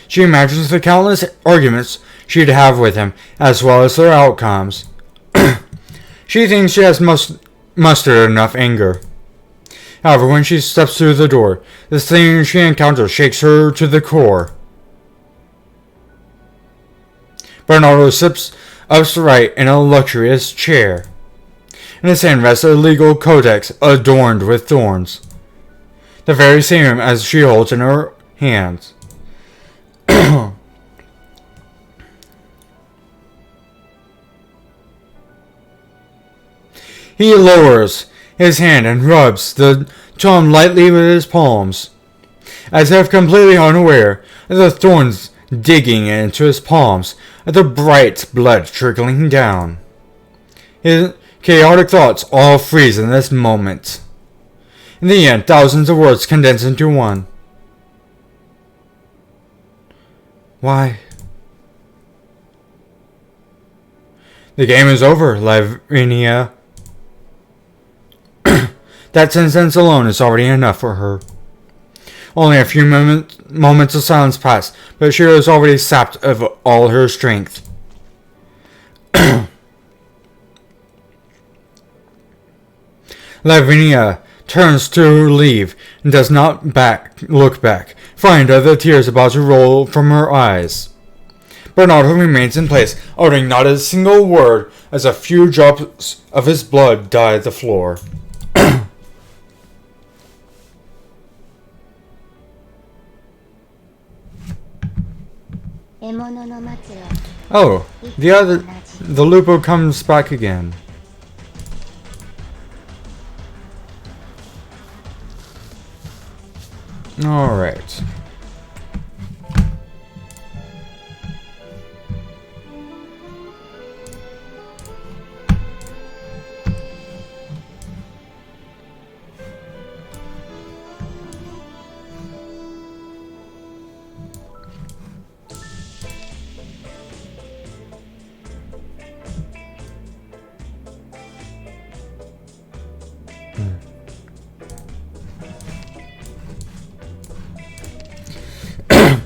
She imagines the countless arguments she'd have with him, as well as their outcomes. She thinks she has mustered enough anger. However, when she steps through the door, the thing she encounters shakes her to the core. Bernardo sits upright in a luxurious chair. In his hand rests a legal codex adorned with thorns, the very same as she holds in her hands. He lowers his hand and rubs the tome lightly with his palms, as if completely unaware of the thorns digging into his palms, and the bright blood trickling down. His chaotic thoughts all freeze in this moment. In the end, thousands of words condense into one. Why? The game is over, Lavinia. That sentence alone is already enough for her. Only a few moments of silence pass, but she is already sapped of all her strength. Lavinia turns to leave and does not look back, frightened of the tears about to roll from her eyes. Bernardo remains in place, uttering not a single word as a few drops of his blood dye the floor. Oh, the Lupo comes back again. Alright.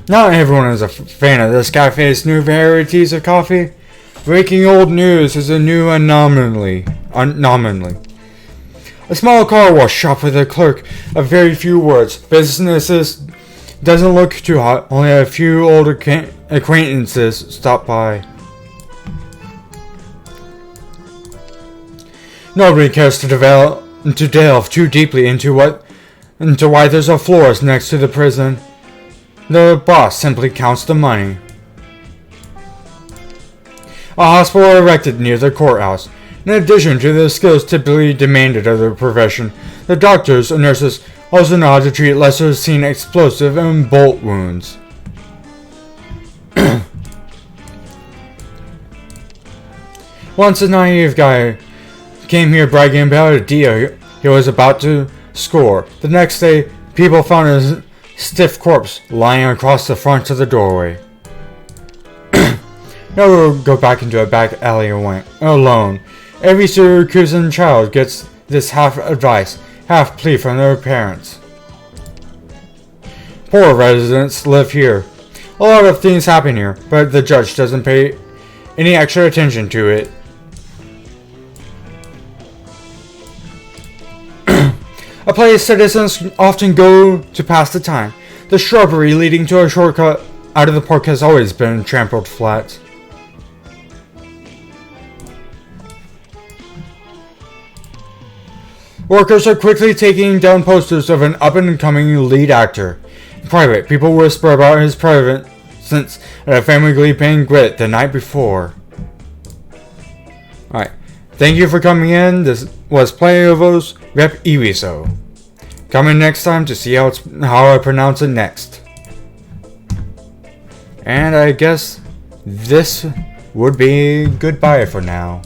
Not everyone is a fan of this cafe's new varieties of coffee. Breaking old news is a new anomaly. A small car wash shop with a clerk of very few words. Businesses doesn't look too hot. Only a few old acquaintances stop by. Nobody cares to delve too deeply into why there's a florist next to the prison. The boss simply counts the money. A hospital erected near the courthouse. In addition to the skills typically demanded of the profession, the doctors and nurses also know how to treat lesser seen explosive and bolt wounds. Once a naive guy came here bragging about a deal he was about to score. The next day, people found his stiff corpse lying across the front of the doorway. Now we'll go back into a back alley alone. Every Syracusan child gets this half advice, half plea from their parents. Poor residents live here. A lot of things happen here, but the judge doesn't pay any extra attention to it. A place citizens often go to pass the time. The shrubbery leading to a shortcut out of the park has always been trampled flat. Workers are quickly taking down posters of an up-and-coming lead actor. In private, people whisper about his presence at a family glee banquet the night before. Alright. Thank you for coming in. This was Playovos Rep Iwiso. Come in next time to see how I pronounce it next. And I guess this would be goodbye for now.